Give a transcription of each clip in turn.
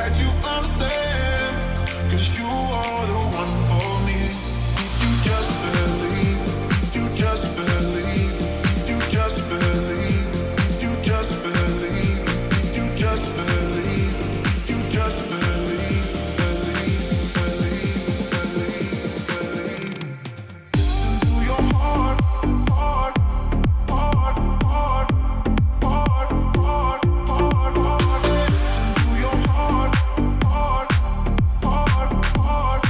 that you understand, 'cause you are the one for me. You just believe, you just believe, you just believe, you just believe, you just believe, you just believe, believe. Listen to your heart, heart, heart, heart, heart, heart, heart, heart. Listen to your heart, heart, heart, heart,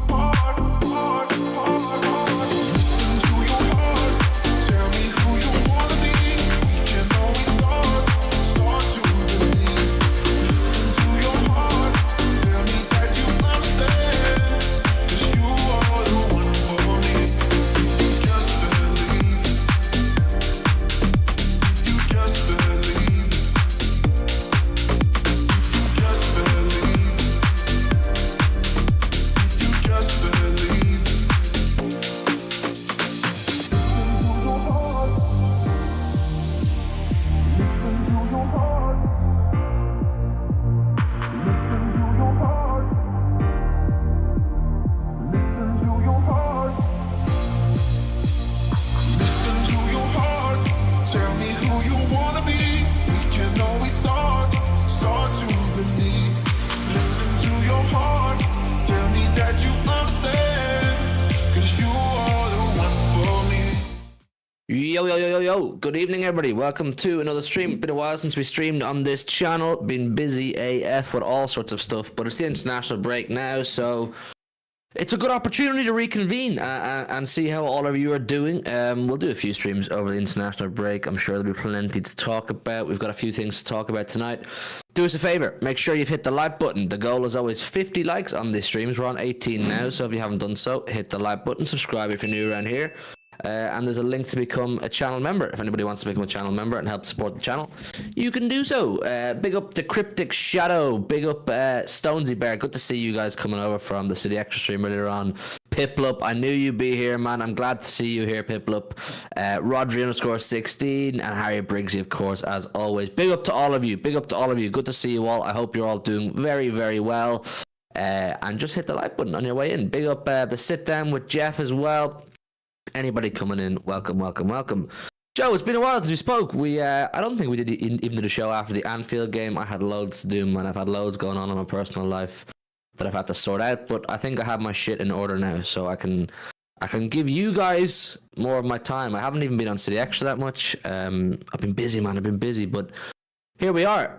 heart, heart, heart. Listen to your heart. Tell me who you wanna be. We can always start to believe. Listen to your heart. Tell me that you understand, 'cause you are the one for me. You just believe. You just believe. You just believe. You just believe. Listen to your heart. Tell me who you wanna be. We can always start to believe. Listen to your heart. Tell me that you understand, 'cause you are the one for me. Yo. Good evening, everybody. Welcome to another stream. Been a while since we streamed on this channel. Been busy AF with all sorts of stuff, but it's the international break now, so it's a good opportunity to reconvene and see how all of you are doing. We'll do a few streams over the international break. I'm sure there'll be plenty to talk about. We've got a few things to talk about tonight. Do us a favor. Make sure you've hit the like button. The goal is always 50 likes on these streams. We're on 18 now, so if you haven't done so, hit the like button. Subscribe if you're new around here. And there's a link to become a channel member. If anybody wants to become a channel member and help support the channel, you can do so. Big up the Cryptic Shadow. Big up Stonesy Bear. Good to see you guys coming over from the City Extra stream earlier on. Piplup, I knew you'd be here, man. I'm glad to see you here, Piplup. Rodri_16 and Harry Briggsy, of course, as always. Big up to all of you. Big up to all of you. Good to see you all. I hope you're all doing very, very well. And just hit the like button on your way in. Big up the sit down with Jeff as well. Anybody coming in, welcome. Joe, it's been a while since we spoke. I don't think we did even did a show after the Anfield game. I had loads to do, man. I've had loads going on in my personal life that I've had to sort out, but I think I have my shit in order now, so I can give you guys more of my time. I haven't even been on City Extra that much. I've been busy, man. I've been busy, but here we are.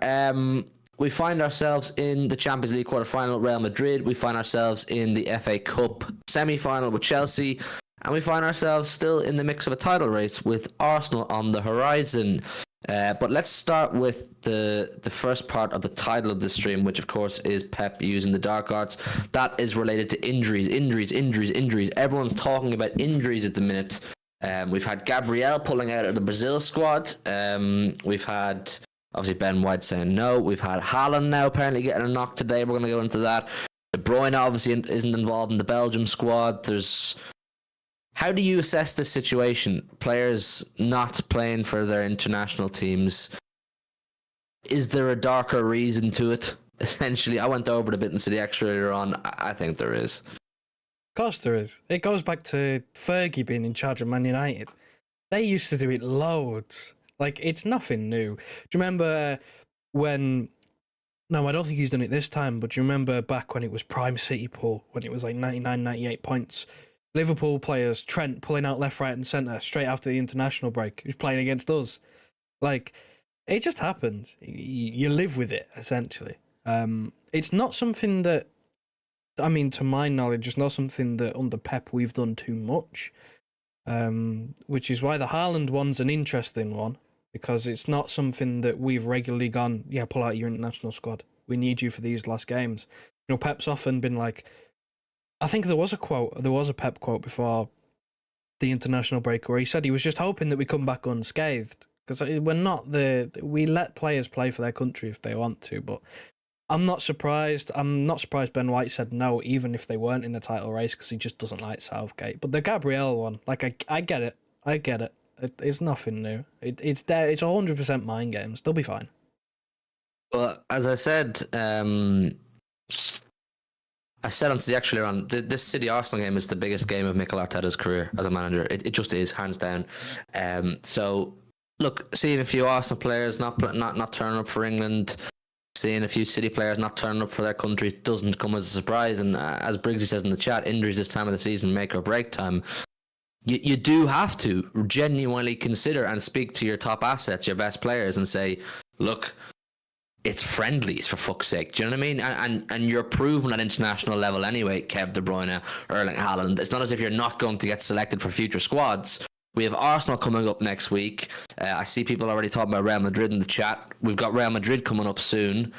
We find ourselves in the Champions League quarterfinal, Real Madrid. We find ourselves in the FA Cup semi-final with Chelsea. And we find ourselves still in the mix of a title race with Arsenal on the horizon. But let's start with the first part of the title of the stream, which of course is Pep using the dark arts. That is related to injuries. Everyone's talking about injuries at the minute. We've had Gabriel pulling out of the Brazil squad. We've had obviously Ben White saying no. We've had Haaland now apparently getting a knock today. We're going to go into that. De Bruyne obviously isn't involved in the Belgium squad. How do you assess this situation? Players not playing for their international teams. Is there a darker reason to it? Essentially, I went over it a bit in City Extra earlier on. I think there is. Of course there is. It goes back to Fergie being in charge of Man United. They used to do it loads. Like, it's nothing new. Do you remember when... No, I don't think he's done it this time, but do you remember back when it was Prime City Pool, when it was like 99, 98 points? Liverpool players, Trent pulling out left, right and centre straight after the international break. Who's playing against us? Like, it just happens. You live with it, essentially. It's not something that, I mean, to my knowledge, it's not something that under Pep we've done too much. Which is why the Haaland one's an interesting one, because it's not something that we've regularly gone, yeah, pull out your international squad. We need you for these last games. You know, Pep's often been like, I think there was a Pep quote before the international break where he said he was just hoping that we come back unscathed, because we let players play for their country if they want to, but I'm not surprised Ben White said no, even if they weren't in the title race, because he just doesn't like Southgate. But the Gabriel one, like, I get it. It's nothing new. It's there. It's 100% mind games. They'll be fine. Well, as I said on the actually on this City Arsenal game is the biggest game of Mikel Arteta's career as a manager. It just is, hands down. So look, seeing a few Arsenal players not turning up for England, seeing a few City players not turning up for their country doesn't come as a surprise. And as Briggsy says in the chat, injuries this time of the season make or break time. You do have to genuinely consider and speak to your top assets, your best players, and say, look, it's friendlies, for fuck's sake. Do you know what I mean? And you're proven at international level anyway, Kev De Bruyne, Erling Haaland. It's not as if you're not going to get selected for future squads. We have Arsenal coming up next week. I see people already talking about Real Madrid in the chat. We've got Real Madrid coming up soon.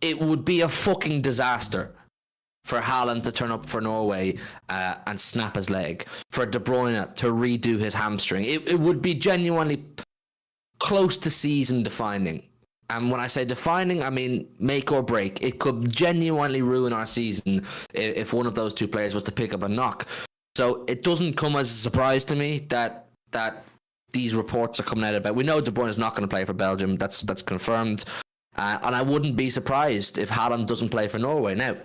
It would be a fucking disaster for Haaland to turn up for Norway and snap his leg, for De Bruyne to redo his hamstring. It would be genuinely close to season defining. And when I say defining, I mean make or break. It could genuinely ruin our season if one of those two players was to pick up a knock. So it doesn't come as a surprise to me that these reports are coming out about. We know De Bruyne is not going to play for Belgium. That's confirmed. And I wouldn't be surprised if Haaland doesn't play for Norway. Now,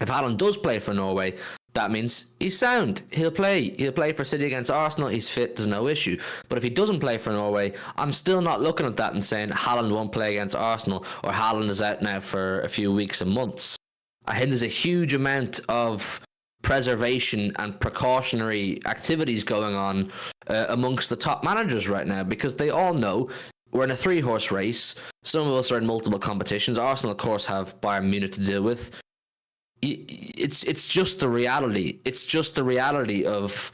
if Haaland does play for Norway, that means he's sound. He'll play. He'll play for City against Arsenal. He's fit. There's no issue. But if he doesn't play for Norway, I'm still not looking at that and saying Haaland won't play against Arsenal or Haaland is out now for a few weeks and months. I think there's a huge amount of preservation and precautionary activities going on amongst the top managers right now, because they all know we're in a 3-horse race. Some of us are in multiple competitions. Arsenal, of course, have Bayern Munich to deal with. It's just the reality. It's just the reality of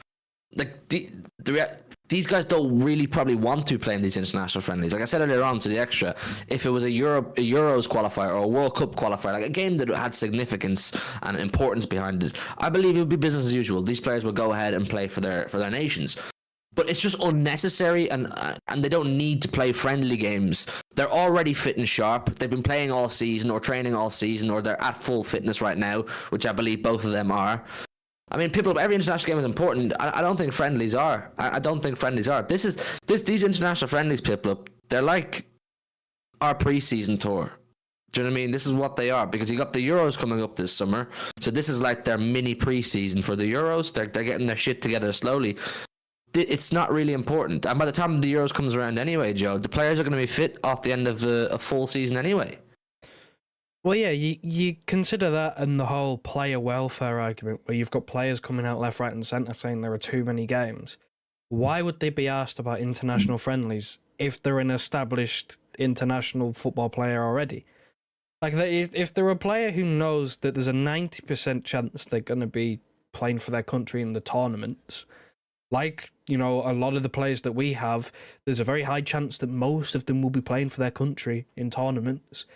like these guys don't really probably want to play in these international friendlies. Like I said earlier on to the extra, if it was a Euros qualifier or a World Cup qualifier, like a game that had significance and importance behind it, I believe it would be business as usual. These players would go ahead and play for their nations. But it's just unnecessary, and they don't need to play friendly games. They're already fit and sharp. They've been playing all season or training all season, or they're at full fitness right now, which I believe both of them are. I mean, every international game is important. I don't think friendlies are. I don't think friendlies are. These international friendlies, people, they're like our preseason tour. Do you know what I mean? This is what they are, because you got the Euros coming up this summer. So this is like their mini preseason for the Euros. They're getting their shit together slowly. It's not really important. And by the time the Euros comes around anyway, Joe, the players are going to be fit off the end of a full season anyway. Well, yeah, you consider that and the whole player welfare argument, where you've got players coming out left, right and centre saying there are too many games. Why would they be asked about international friendlies if they're an established international football player already? Like, if they're a player who knows that there's a 90% chance they're going to be playing for their country in the tournaments, like, you know, a lot of the players that we have, there's a very high chance that most of them will be playing for their country in tournaments.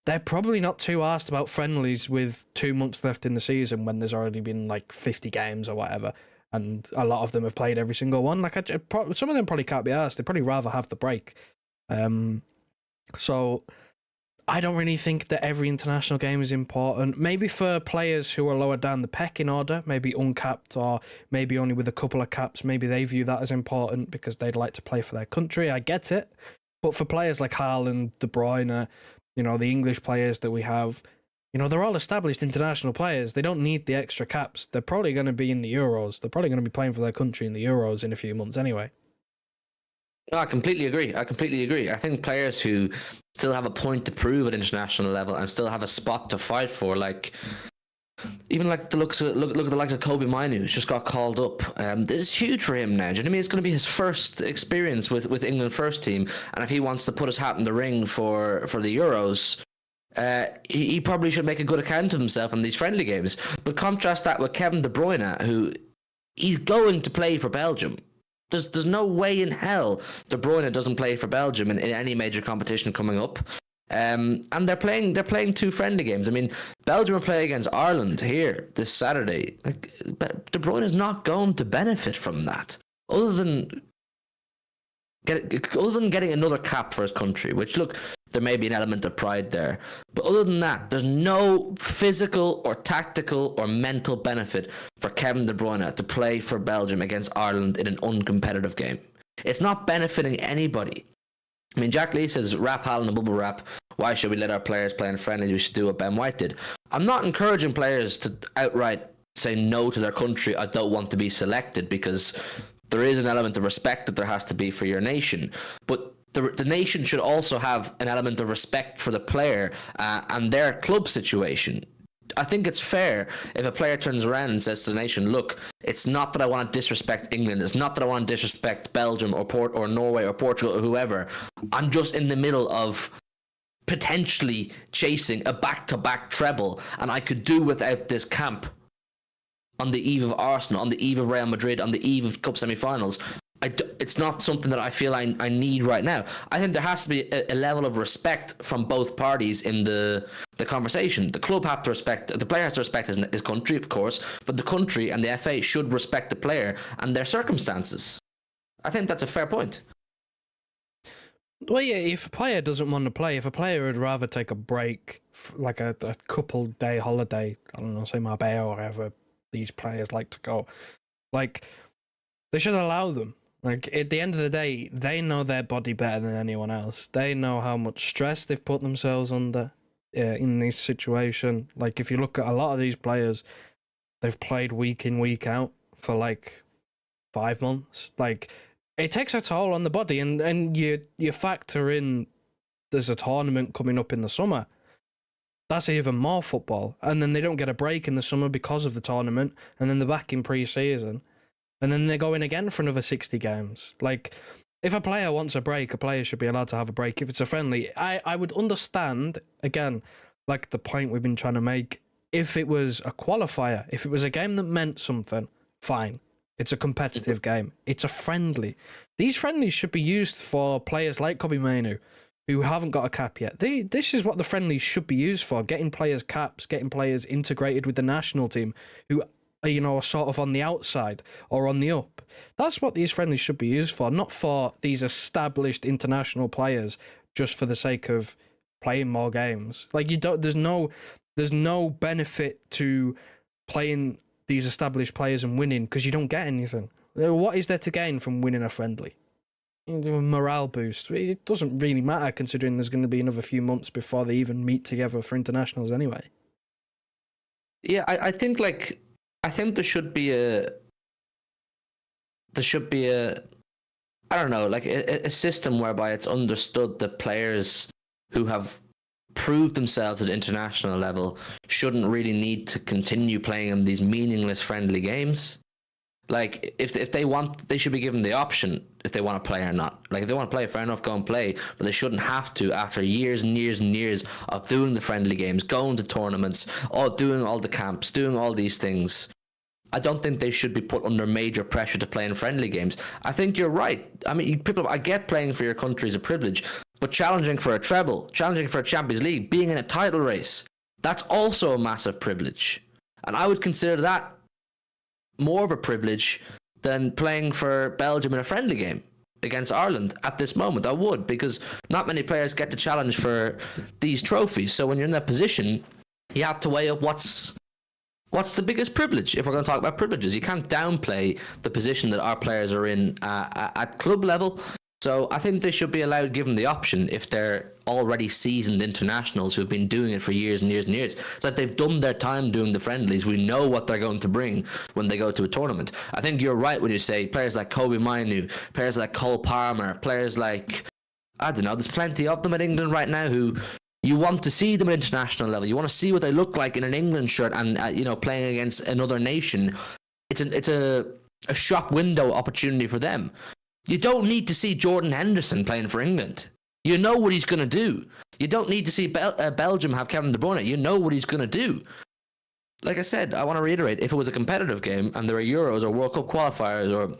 They're probably not too asked about friendlies with 2 months left in the season when there's already been like 50 games or whatever, and a lot of them have played every single one. Like, some of them probably can't be asked. They'd probably rather have the break. So I don't really think that every international game is important. Maybe for players who are lower down the pecking order, maybe uncapped or maybe only with a couple of caps, maybe they view that as important because they'd like to play for their country. I get it. But for players like Haaland, De Bruyne, you know, the English players that we have, you know, they're all established international players. They don't need the extra caps. They're probably going to be in the Euros. They're probably going to be playing for their country in the Euros in a few months anyway. No, I completely agree. I think players who still have a point to prove at international level and still have a spot to fight for, like even like look at the likes of Kobe Minu, who's just got called up. This is huge for him now. Do you know what I mean? It's going to be his first experience with England first team, and if he wants to put his hat in the ring for the Euros, he probably should make a good account of himself in these friendly games. But contrast that with Kevin De Bruyne, who he's going to play for Belgium. There's no way in hell De Bruyne doesn't play for Belgium in any major competition coming up. And they're playing 2 friendly games. I mean, Belgium are playing against Ireland here this Saturday. Like, De Bruyne is not going to benefit from that, other than getting another cap for his country. Which, look, there may be an element of pride there, but other than that, there's no physical or tactical or mental benefit for Kevin De Bruyne to play for Belgium against Ireland in an uncompetitive game. It's not benefiting anybody. I mean, Jack Lee says wrap Haaland and bubble wrap Why should we let our players play in friendlies? We should do what Ben White did. I'm not encouraging players to outright say no to their country. I don't want to be selected, because there is an element of respect that there has to be for your nation. But the nation should also have an element of respect for the player and their club situation. I think it's fair if a player turns around and says to the nation, look, it's not that I want to disrespect England. It's not that I want to disrespect Belgium or Norway or Portugal or whoever. I'm just in the middle of potentially chasing a back-to-back treble, and I could do without this camp on the eve of Arsenal, on the eve of Real Madrid, on the eve of Cup semi-finals. It's not something that I feel I need right now. I think there has to be a level of respect from both parties in the conversation. The club have to respect, the player has to respect his country, of course, but the country and the FA should respect the player and their circumstances. I think that's a fair point. Well, yeah, if a player doesn't want to play, if a player would rather take a break, like a couple day holiday, I don't know, say Marbella or wherever these players like to go, like, they should allow them. Like, at the end of the day, they know their body better than anyone else. They know how much stress they've put themselves under in this situation. Like, if you look at a lot of these players, they've played week in, week out for like 5 months. Like, it takes a toll on the body, and you factor in there's a tournament coming up in the summer. That's even more football. And then they don't get a break in the summer because of the tournament, and then they're back in pre-season. And then they're going again for another 60 games. Like, if a player wants a break, a player should be allowed to have a break. If it's a friendly, I would understand, again, like the point we've been trying to make, if it was a qualifier, if it was a game that meant something, fine. It's a competitive game. It's a friendly. These friendlies should be used for players like Kobbie Mainoo, who haven't got a cap yet. This is what the friendlies should be used for, getting players caps, getting players integrated with the national team, who are sort of on the outside or on the up. That's what these friendlies should be used for, not for these established international players just for the sake of playing more games. Like, there's no benefit to playing these established players and winning, because you don't get anything. What is there to gain from winning a friendly? Morale boost. It doesn't really matter, considering there's going to be another few months before they even meet together for internationals anyway. Yeah, I think there should be a I don't know, like a system whereby it's understood that players who have proved themselves at international level shouldn't really need to continue playing in these meaningless friendly games. Like, if they want, they should be given the option if they want to play or not. Like, if they want to play, fair enough, go and play, but they shouldn't have to after years and years and years of doing the friendly games, going to tournaments, doing all the camps, doing all these things. I don't think they should be put under major pressure to play in friendly games. I think you're right. I mean, I get playing for your country is a privilege, but challenging for a treble, challenging for a Champions League, being in a title race, that's also a massive privilege. And I would consider that more of a privilege than playing for Belgium in a friendly game against Ireland at this moment. I would, because not many players get to challenge for these trophies. So when you're in that position, you have to weigh up what's the biggest privilege. If we're going to talk about privileges, you can't downplay the position that our players are in at club level. So I think they should be allowed, given the option, if they're already seasoned internationals who've been doing it for years and years and years. It's like they've done their time doing the friendlies. We know what they're going to bring when they go to a tournament. I think you're right when you say players like Kobbie Mainoo, players like Cole Palmer, players like, I don't know, there's plenty of them in England right now who you want to see them at international level. You want to see what they look like in an England shirt and playing against another nation. It's a shop window opportunity for them. You don't need to see Jordan Henderson playing for England. You know what he's going to do. You don't need to see Belgium have Kevin De Bruyne. You know what he's going to do. Like I said, I want to reiterate, if it was a competitive game and there are Euros or World Cup qualifiers or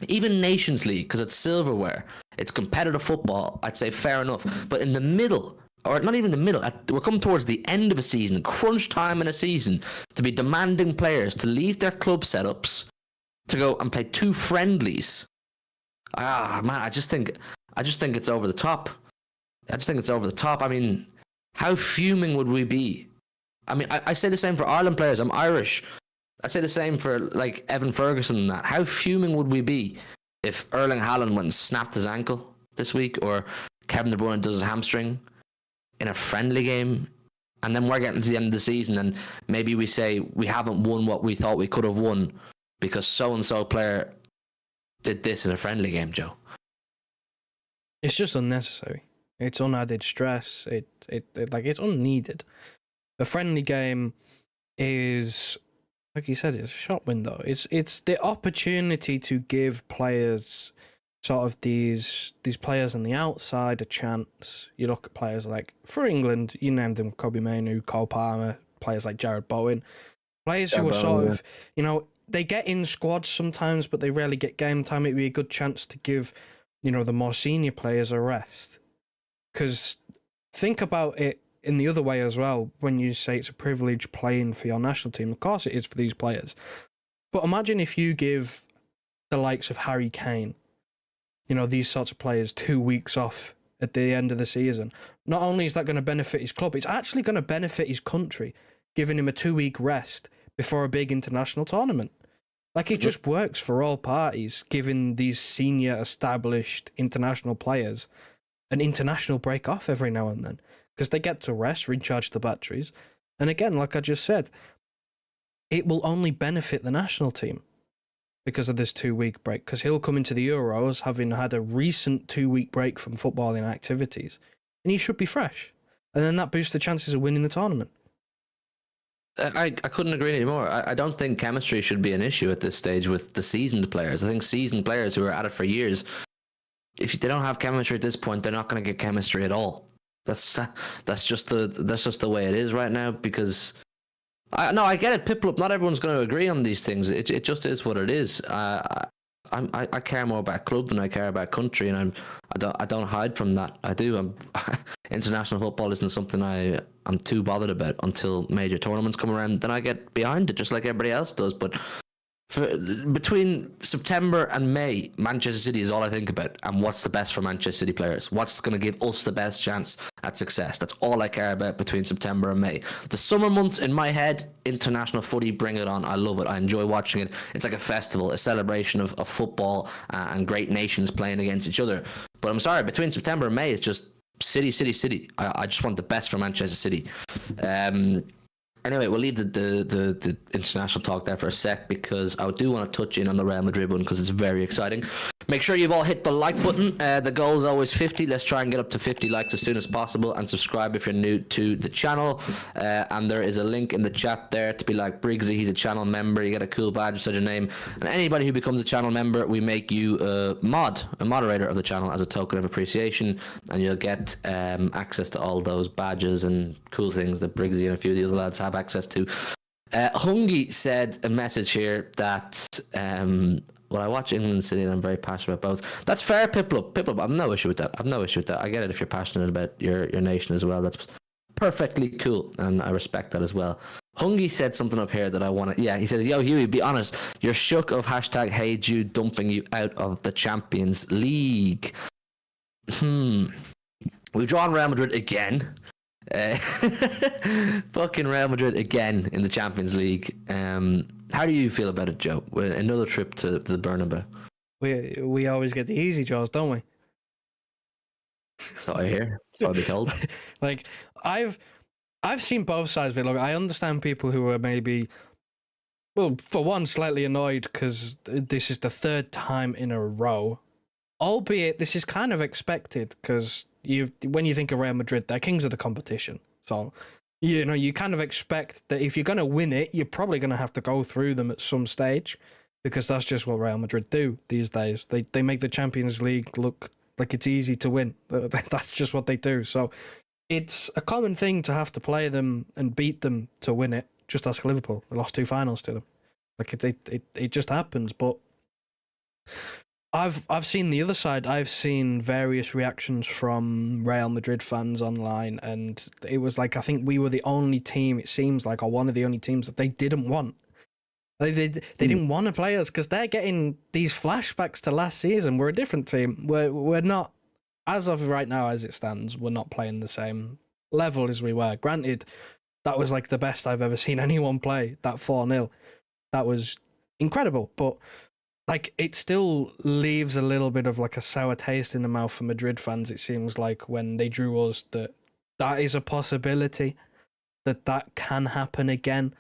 even Nations League, because it's silverware, it's competitive football, I'd say fair enough. But in the middle, or not even the middle, we're coming towards the end of a season, crunch time in a season, to be demanding players to leave their club setups to go and play 2 friendlies. Man, I just think it's over the top. I mean, how fuming would we be? I mean, I say the same for Ireland players. I'm Irish. I say the same for like Evan Ferguson and that. How fuming would we be if Erling Haaland went and snapped his ankle this week, or Kevin De Bruyne does his hamstring? in a friendly game, and then we're getting to the end of the season, and maybe we say we haven't won what we thought we could have won because so and so player did this in a friendly game, Joe. It's just unnecessary. It's unadded stress. It's unneeded. A friendly game is, like you said, it's a shop window. It's the opportunity to give players sort of these players on the outside a chance. You look at players like, for England, you named them Kobe Mainu, Cole Palmer, players like Jared Bowen, players who are sort of, they get in squads sometimes, but they rarely get game time. It'd be a good chance to give, the more senior players a rest. Because think about it in the other way as well, when you say it's a privilege playing for your national team. Of course it is for these players. But imagine if you give the likes of Harry Kane, these sorts of players 2 weeks off at the end of the season. Not only is that going to benefit his club, it's actually going to benefit his country, giving him a 2-week rest before a big international tournament. Like, it just works for all parties, giving these senior established international players an international break off every now and then, because they get to rest, recharge the batteries. And again, like I just said, it will only benefit the national team because of this 2-week break, because he'll come into the Euros having had a recent 2-week break from footballing activities, and he should be fresh. And then that boosts the chances of winning the tournament. I couldn't agree anymore. I don't think chemistry should be an issue at this stage with the seasoned players. I think seasoned players who are at it for years, if they don't have chemistry at this point, they're not going to get chemistry at all. That's just the way it is right now. Because I get it, Piplup. Not everyone's going to agree on these things. It just is what it is. I care more about club than I care about country, and I don't hide from that. I do. International football isn't something I'm too bothered about until major tournaments come around. Then I get behind it, just like everybody else does. But between September and May, Manchester City is all I think about, and what's the best for Manchester City players. What's going to give us the best chance at success? That's all I care about between September and May. The summer months, in my head, international footy, bring it on. I love it. I enjoy watching it. It's like a festival, a celebration of football and great nations playing against each other. But I'm sorry, between September and May, it's just City, City, City. I just want the best for Manchester City. Anyway, we'll leave the international talk there for a sec, because I do want to touch in on the Real Madrid one, because it's very exciting. Make sure you've all hit the like button. The goal is always 50. Let's try and get up to 50 likes as soon as possible, and subscribe if you're new to the channel. And there is a link in the chat there to be like Briggsy. He's a channel member. You get a cool badge beside your name. And anybody who becomes a channel member, we make you a moderator of the channel as a token of appreciation, and you'll get access to all those badges and cool things that Briggsy and a few of the other lads have access to. Hungy said a message here that well, I watch England City and I'm very passionate about both. That's fair, Piplup. I've no issue with that. I get it if you're passionate about your nation as well. That's perfectly cool, and I respect that as well. Hungy said something up here that I want to... Yeah, he says, yo, Huey, be honest. You're shook of hashtag Hey Jude dumping you out of the Champions League. We've drawn Real Madrid again. Fucking Real Madrid again in the Champions League. How do you feel about it, Joe? Another trip to the Bernabeu. We always get the easy draws, don't we? That's what I hear. That's what I've been told. Like, I've seen both sides of it. Look, I understand people who are maybe, well, for one, slightly annoyed because this is the third time in a row. Albeit, this is kind of expected because when you think of Real Madrid, they're kings of the competition. So, you kind of expect that if you're going to win it, you're probably going to have to go through them at some stage, because that's just what Real Madrid do these days. They make the Champions League look like it's easy to win. That's just what they do. So it's a common thing to have to play them and beat them to win it. Just ask Liverpool. They lost 2 finals to them. Like it just happens. But I've seen the other side. I've seen various reactions from Real Madrid fans online, and it was like, I think we were the only team, it seems like, or one of the only teams that they didn't want. They didn't want to play us because they're getting these flashbacks to last season. We're a different team. We're not, as of right now, as it stands, we're not playing the same level as we were. Granted, that was like the best I've ever seen anyone play, that 4-0. That was incredible, but like, it still leaves a little bit of like a sour taste in the mouth for Madrid fans, it seems like, when they drew us that that is a possibility that can happen again.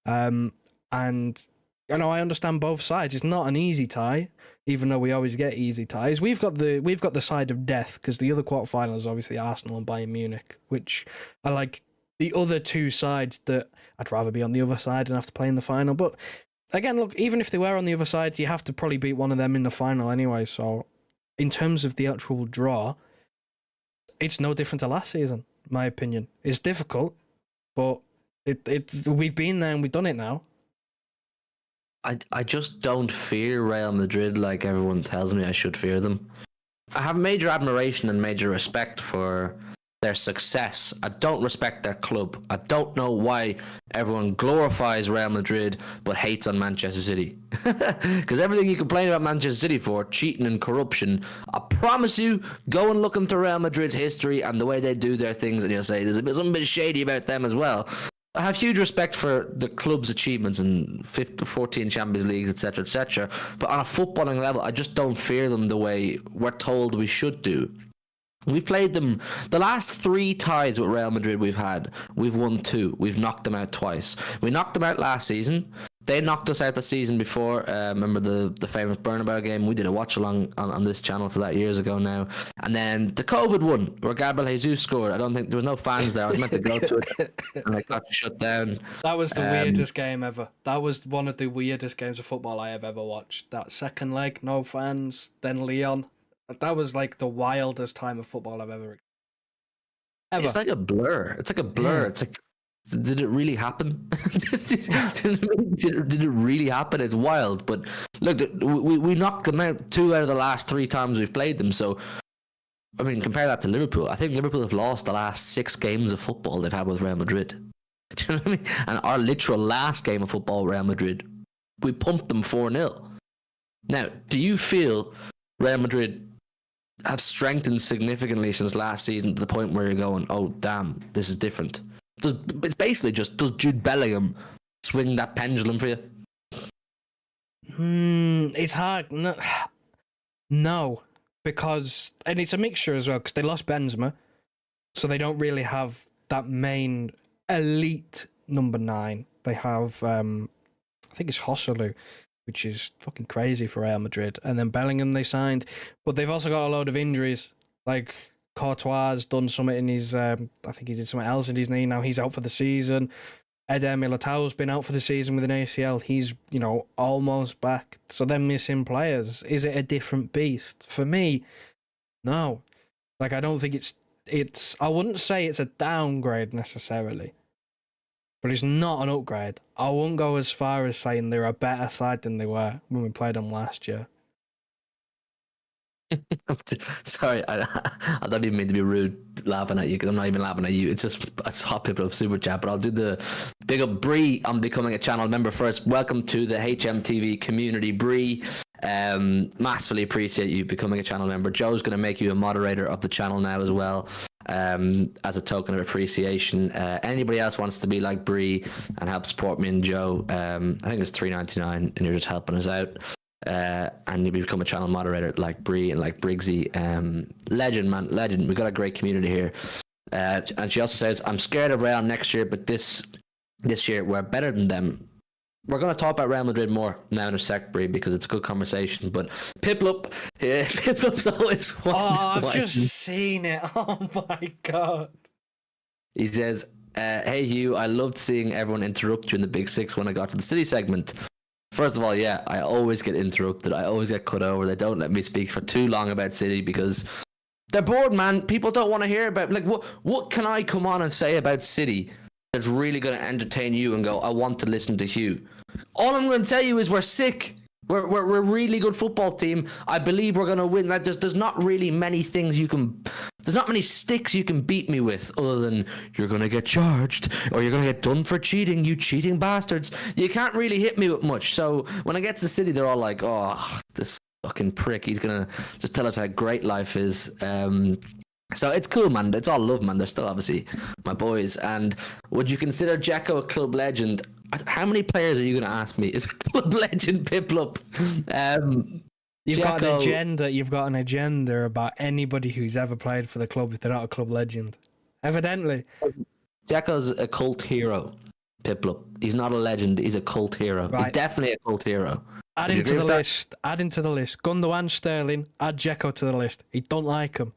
And I understand both sides. It's not an easy tie, even though we always get easy ties. We've got the side of death because the other quarterfinal is obviously Arsenal and Bayern Munich, which I like. The other two sides that I'd rather be on the other side and have to play in the final. But again, look, even if they were on the other side, you have to probably beat one of them in the final anyway. So in terms of the actual draw, it's no different to last season, in my opinion. It's difficult, but we've been there and we've done it now. I just don't fear Real Madrid like everyone tells me I should fear them. I have major admiration and major respect for their success. I don't respect their club. I don't know why everyone glorifies Real Madrid but hates on Manchester City. Because everything you complain about Manchester City for, cheating and corruption, I promise you, go and look into Real Madrid's history and the way they do their things and you'll say there's something bit shady about them as well. I have huge respect for the club's achievements in 14 Champions Leagues, etc., but on a footballing level, I just don't fear them the way we're told we should do. We've played them, the last 3 ties with Real Madrid we've had, we've won 2. We've knocked them out twice. We knocked them out last season. They knocked us out the season before. Remember the famous Bernabeu game? We did a watch along on this channel for that years ago now. And then the COVID one, where Gabriel Jesus scored. I don't think there was no fans there. I was meant to go to it, and I got shut down. That was the weirdest game ever. That was one of the weirdest games of football I have ever watched. That second leg, no fans, then Leon. That was like the wildest time of football I've ever. It's like a blur. It's like a blur. It's like, did it really happen? did it really happen? It's wild. But look, we knocked them out 2 out of the last 3 times we've played them. So, I mean, compare that to Liverpool. I think Liverpool have lost the last 6 games of football they've had with Real Madrid. Do you know what I mean? And our literal last game of football, Real Madrid, we pumped them 4-0. Now, do you feel Real Madrid have strengthened significantly since last season to the point where you're going, oh, damn, this is different? It's basically just, does Jude Bellingham swing that pendulum for you? It's hard. No, because, and it's a mixture as well, because they lost Benzema, so they don't really have that main elite number 9. They have, I think it's Joselu, which is fucking crazy for Real Madrid. And then Bellingham they signed, but they've also got a load of injuries. Like Courtois has done something in his, I think he did something else in his knee. Now he's out for the season. Eder Militao's been out for the season with an ACL. He's, almost back. So they're missing players. Is it a different beast? For me, no. Like, I don't think it's, I wouldn't say it's a downgrade necessarily, but it's not an upgrade. I wouldn't go as far as saying they're a better side than they were when we played them last year. Sorry, I don't even mean to be rude laughing at you, because I'm not even laughing at you. It's just, I saw people of Super Chat, but I'll do the big up Bree on becoming a channel member first. Welcome to the HMTV community, Bree. Massively appreciate you becoming a channel member. Joe's going to make you a moderator of the channel now as well, as a token of appreciation. Anybody else wants to be like Bree and help support me and Joe, I think it's $3.99 and you're just helping us out. And you become a channel moderator like Bree and like Briggsy. Legend, man, legend. We've got a great community here. And she also says, I'm scared of Real next year, but this year we're better than them. We're going to talk about Real Madrid more now in a sec, Bree, because it's a good conversation. But Piplup, Piplup's always one. Oh, I've just seen it. Oh my God. He says, hey Hugh, I loved seeing everyone interrupt you in the Big Six when I got to the City segment. First of all, yeah, I always get interrupted. I always get cut over. They don't let me speak for too long about City because they're bored, man. People don't want to hear about, like, what can I come on and say about City that's really going to entertain you and go, I want to listen to Hugh? All I'm going to tell you is we're sick. We're a really good football team. I believe we're going to win. Like, there's not really many things there's not many sticks you can beat me with other than you're going to get charged or you're going to get done for cheating, you cheating bastards. You can't really hit me with much. So when I get to City, they're all like, oh, this fucking prick. He's going to just tell us how great life is. So it's cool, man. It's all love, man. They're still obviously my boys. And would you consider Jacko a club legend? How many players are you going to ask me? Is a club legend Piplup? You've got an agenda. You've got an agenda about anybody who's ever played for the club if they're not a club legend. Evidently. Jacko's a cult hero. Piplup. He's not a legend. He's a cult hero. He's Right. definitely a cult hero. Add Would you him to agree the with that? list. Add him to the list. Gundogan, Sterling, add Dzeko to the list. He don't like him.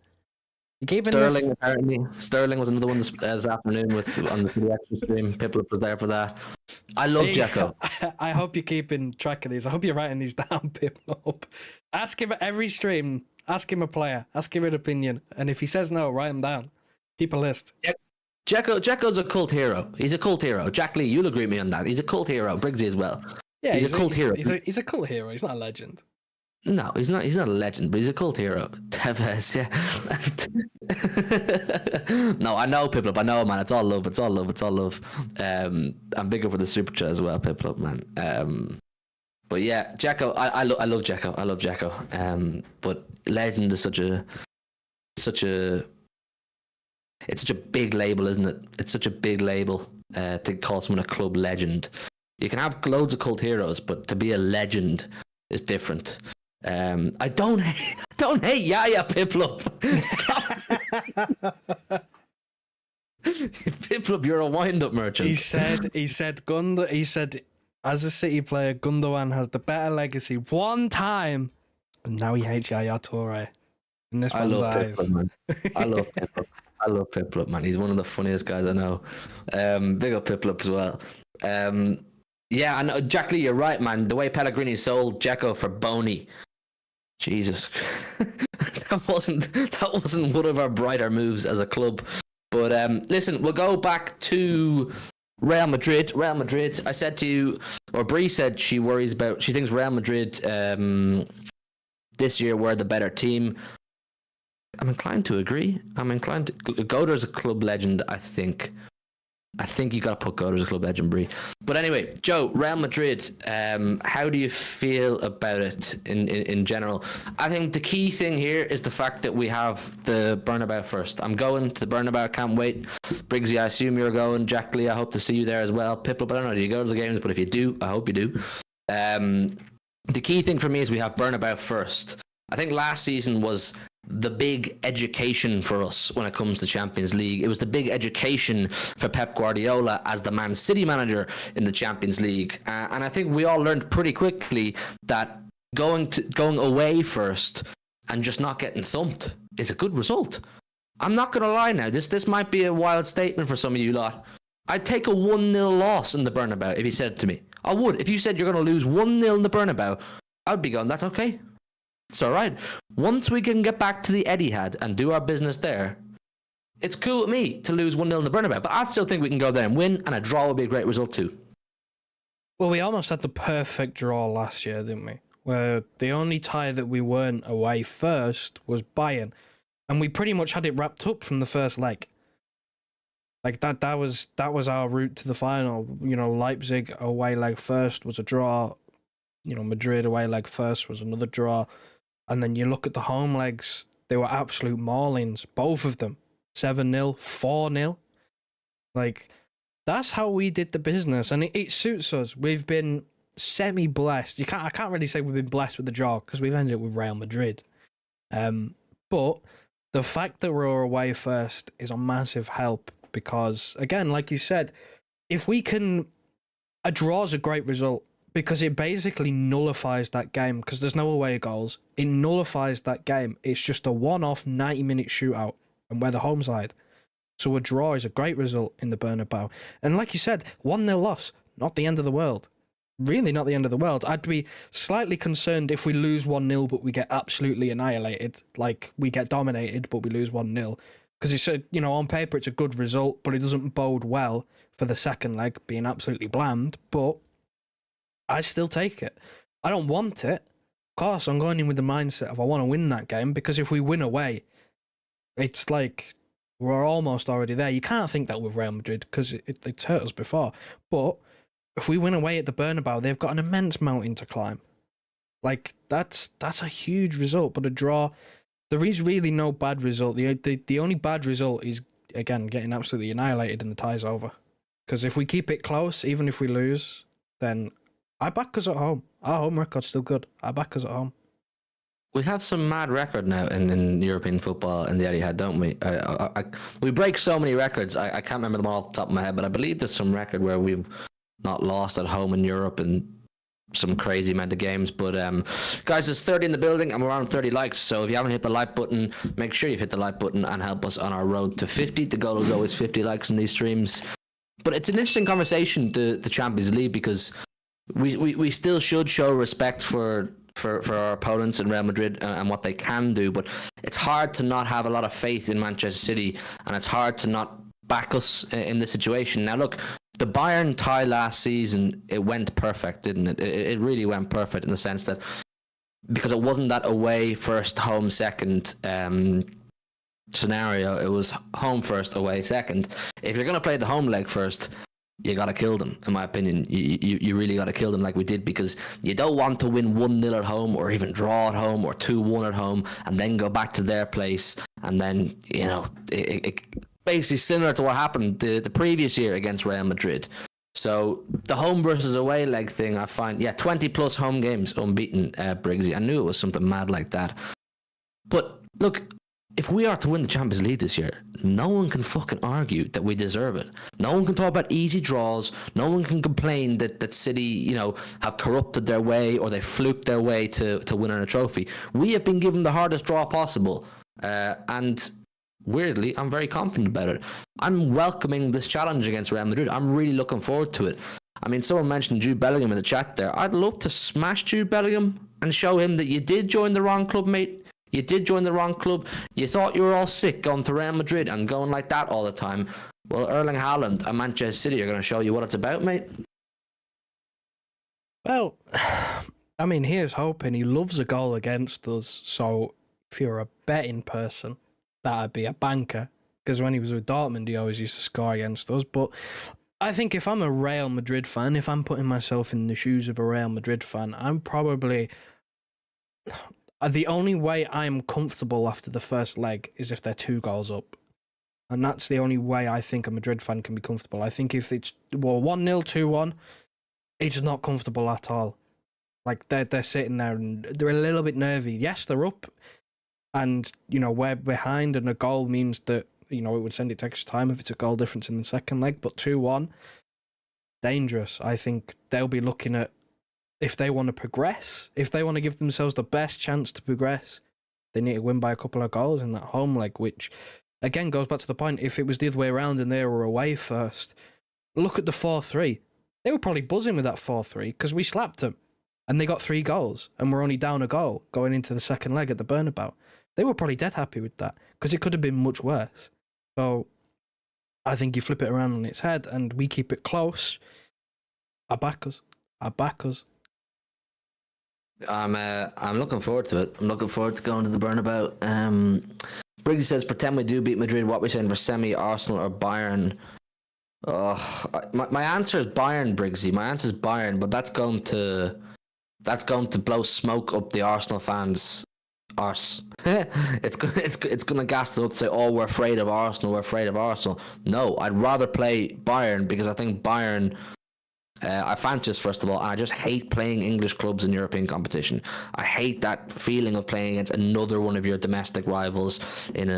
You keeping Sterling, this? apparently. Sterling was another one this afternoon on the extra stream. Piplup was there for that. I love Jacko. I hope you're keeping track of these. I hope you're writing these down, Pip. Ask him at every stream. Ask him a player. Ask him an opinion. And if he says no, write him down. Keep a list. Jacko's a cult hero. He's a cult hero. Jack Lee, you'll agree with me on that. He's a cult hero. Briggsy as well. Yeah, he's a cult hero. He's a cult hero. He's not a legend. No, he's not. He's not a legend, but he's a cult hero. Tevez, yeah. No, I know Piplup. I know, man. It's all love. It's all love. It's all love. I'm bigger for the super chat as well, Piplup, man. But yeah, Jacko. I love Jacko. I love Jacko. But legend is such a. It's such a big label, isn't it? It's such a big label to call someone a club legend. You can have loads of cult heroes, but to be a legend is different. I don't hate Yaya Piplup. Piplup, you're a wind-up merchant. He said as a City player, Gundogan has the better legacy one time, and now he hates Yaya Toure in this I man's love eyes. Piplup, man. I love Piplup. I love Piplup, man. He's one of the funniest guys I know. Big up Piplup as well. Yeah, I know, Jack Lee, you're right, man. The way Pellegrini sold Dzeko for Boney. Jesus. that wasn't one of our brighter moves as a club. But listen, we'll go back to Real Madrid. Real Madrid, I said to you, or Bree said she thinks Real Madrid this year were the better team. I'm inclined to agree. Goder's a club legend, I think. I think you got to put Goder as a club legend, Bree. But anyway, Joe, Real Madrid, how do you feel about it in general? I think the key thing here is the fact that we have the Bernabeu first. I'm going to the Bernabeu, can't wait. Briggsy, I assume you're going. Jack Lee, I hope to see you there as well. Piplup, I don't know, do you go to the games? But if you do, I hope you do. The key thing for me is we have Bernabeu first. I think last season was the big education for us when it comes to Champions League. It was the big education for Pep Guardiola as the Man City manager in the Champions League. And I think we all learned pretty quickly that going away first and just not getting thumped is a good result. I'm not going to lie now. This might be a wild statement for some of you lot. I'd take a 1-0 loss in the Bernabeu if you said it to me. I would. If you said you're going to lose 1-0 in the Bernabeu, I'd be going, that's okay. It's all right. Once we can get back to the Etihad and do our business there, it's cool with me to lose 1-0 in the Bernabeu. But I still think we can go there and win, and a draw would be a great result too. Well, we almost had the perfect draw last year, didn't we? Where the only tie that we weren't away first was Bayern, and we pretty much had it wrapped up from the first leg. Like that was our route to the final. You know, Leipzig away leg first was a draw. You know, Madrid away leg first was another draw. And then you look at the home legs, they were absolute maulings, both of them. 7-0, 4-0. Like, that's how we did the business, and it suits us. We've been semi-blessed. I can't really say we've been blessed with the draw, because we've ended up with Real Madrid. But the fact that we're away first is a massive help, because, again, like you said, if we can... A draw is a great result, because it basically nullifies that game, because there's no away goals. It nullifies that game. It's just a one-off 90-minute shootout, and we're the home side. So a draw is a great result in the Bernabeu. And like you said, 1-0 loss, not the end of the world. Really not the end of the world. I'd be slightly concerned if we lose 1-0 but we get absolutely annihilated. Like, we get dominated but we lose 1-0. Because it's on paper it's a good result, but it doesn't bode well for the second leg being absolutely bland. But I still take it. I don't want it. Of course, I'm going in with the mindset of I want to win that game, because if we win away, it's like we're almost already there. You can't think that with Real Madrid, because it's hurt us before. But if we win away at the Bernabeu, they've got an immense mountain to climb. Like, that's a huge result. But a draw, there is really no bad result. The only bad result is, again, getting absolutely annihilated and the tie's over. Because if we keep it close, even if we lose, then I back us at home. Our home record's still good. I back us at home. We have some mad record now in European football in the Etihad, don't we? We break so many records. I can't remember them all off the top of my head, but I believe there's some record where we've not lost at home in Europe in some crazy amount of games. But guys, there's 30 in the building and we're on 30 likes. So if you haven't hit the like button, make sure you've hit the like button and help us on our road to 50. The goal is always 50 likes in these streams. But it's an interesting conversation, the Champions League, because we still should show respect for our opponents in Real Madrid and what they can do, but it's hard to not have a lot of faith in Manchester City, and it's hard to not back us in this situation. Now look, the Bayern tie last season, it went perfect, didn't it? It really went perfect in the sense that because it wasn't that away first, home second scenario, it was home first, away second. If you're going to play the home leg first, you got to kill them, in my opinion. You really got to kill them like we did, because you don't want to win 1-0 at home or even draw at home or 2-1 at home and then go back to their place. And then, you know, it basically similar to what happened the previous year against Real Madrid. So the home versus away leg thing, I find, 20 plus home games unbeaten, Briggsy. I knew it was something mad like that. But look, if we are to win the Champions League this year, no one can fucking argue that we deserve it. No one can talk about easy draws. No one can complain that City, you know, have corrupted their way or they fluked their way to winning a trophy. We have been given the hardest draw possible. And weirdly, I'm very confident about it. I'm welcoming this challenge against Real Madrid. I'm really looking forward to it. I mean, someone mentioned Jude Bellingham in the chat there. I'd love to smash Jude Bellingham and show him that you did join the wrong club, mate. You did join the wrong club. You thought you were all sick going to Real Madrid and going like that all the time. Well, Erling Haaland and Manchester City are going to show you what it's about, mate. Well, I mean, here's hoping. He loves a goal against us. So if you're a betting person, that'd be a banker. Because when he was with Dortmund, he always used to score against us. But I think if I'm a Real Madrid fan, if I'm putting myself in the shoes of a Real Madrid fan, I'm probably... The only way I'm comfortable after the first leg is if they're 2 goals up. And that's the only way I think a Madrid fan can be comfortable. I think if it's 1-0, 2-1, it's not comfortable at all. Like, they're sitting there and they're a little bit nervy. Yes, they're up. And, you know, we're behind and a goal means that, you know, it would send it to extra time if it's a goal difference in the second leg. But 2-1, dangerous. I think they'll be looking at, if they want to progress, if they want to give themselves the best chance to progress, they need to win by a couple of goals in that home leg, which, again, goes back to the point, if it was the other way around and they were away first, look at the 4-3. They were probably buzzing with that 4-3 because we slapped them and they got 3 goals and we're only down a goal going into the second leg at the Bernabeu. They were probably dead happy with that because it could have been much worse. So I think you flip it around on its head and we keep it close. I back us. I'm looking forward to it. I'm looking forward to going to the Bernabeu. Briggsy says, pretend we do beat Madrid. What we saying for semi, Arsenal or Bayern? My answer is Bayern, Briggsy. My answer is Bayern, but that's going to blow smoke up the Arsenal fans' arse. it's gonna gas them up to say, oh, we're afraid of Arsenal. No, I'd rather play Bayern because I think Bayern. I fancy us, first of all, and I just hate playing English clubs in European competition. I hate that feeling of playing against another one of your domestic rivals in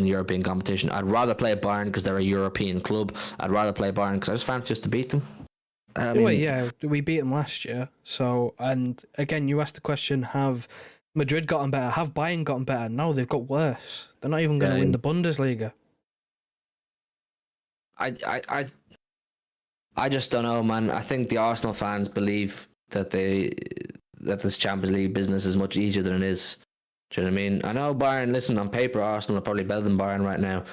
European competition. I'd rather play Bayern because they're a European club. I'd rather play Bayern because I just fancy us to beat them. We beat them last year. So, and again, you asked the question, have Madrid gotten better? Have Bayern gotten better? No, they've got worse. They're not even going to win the Bundesliga. I just don't know, man. I think the Arsenal fans believe that this Champions League business is much easier than it is. Do you know what I mean? I know Bayern, listen, on paper, Arsenal are probably better than Bayern right now.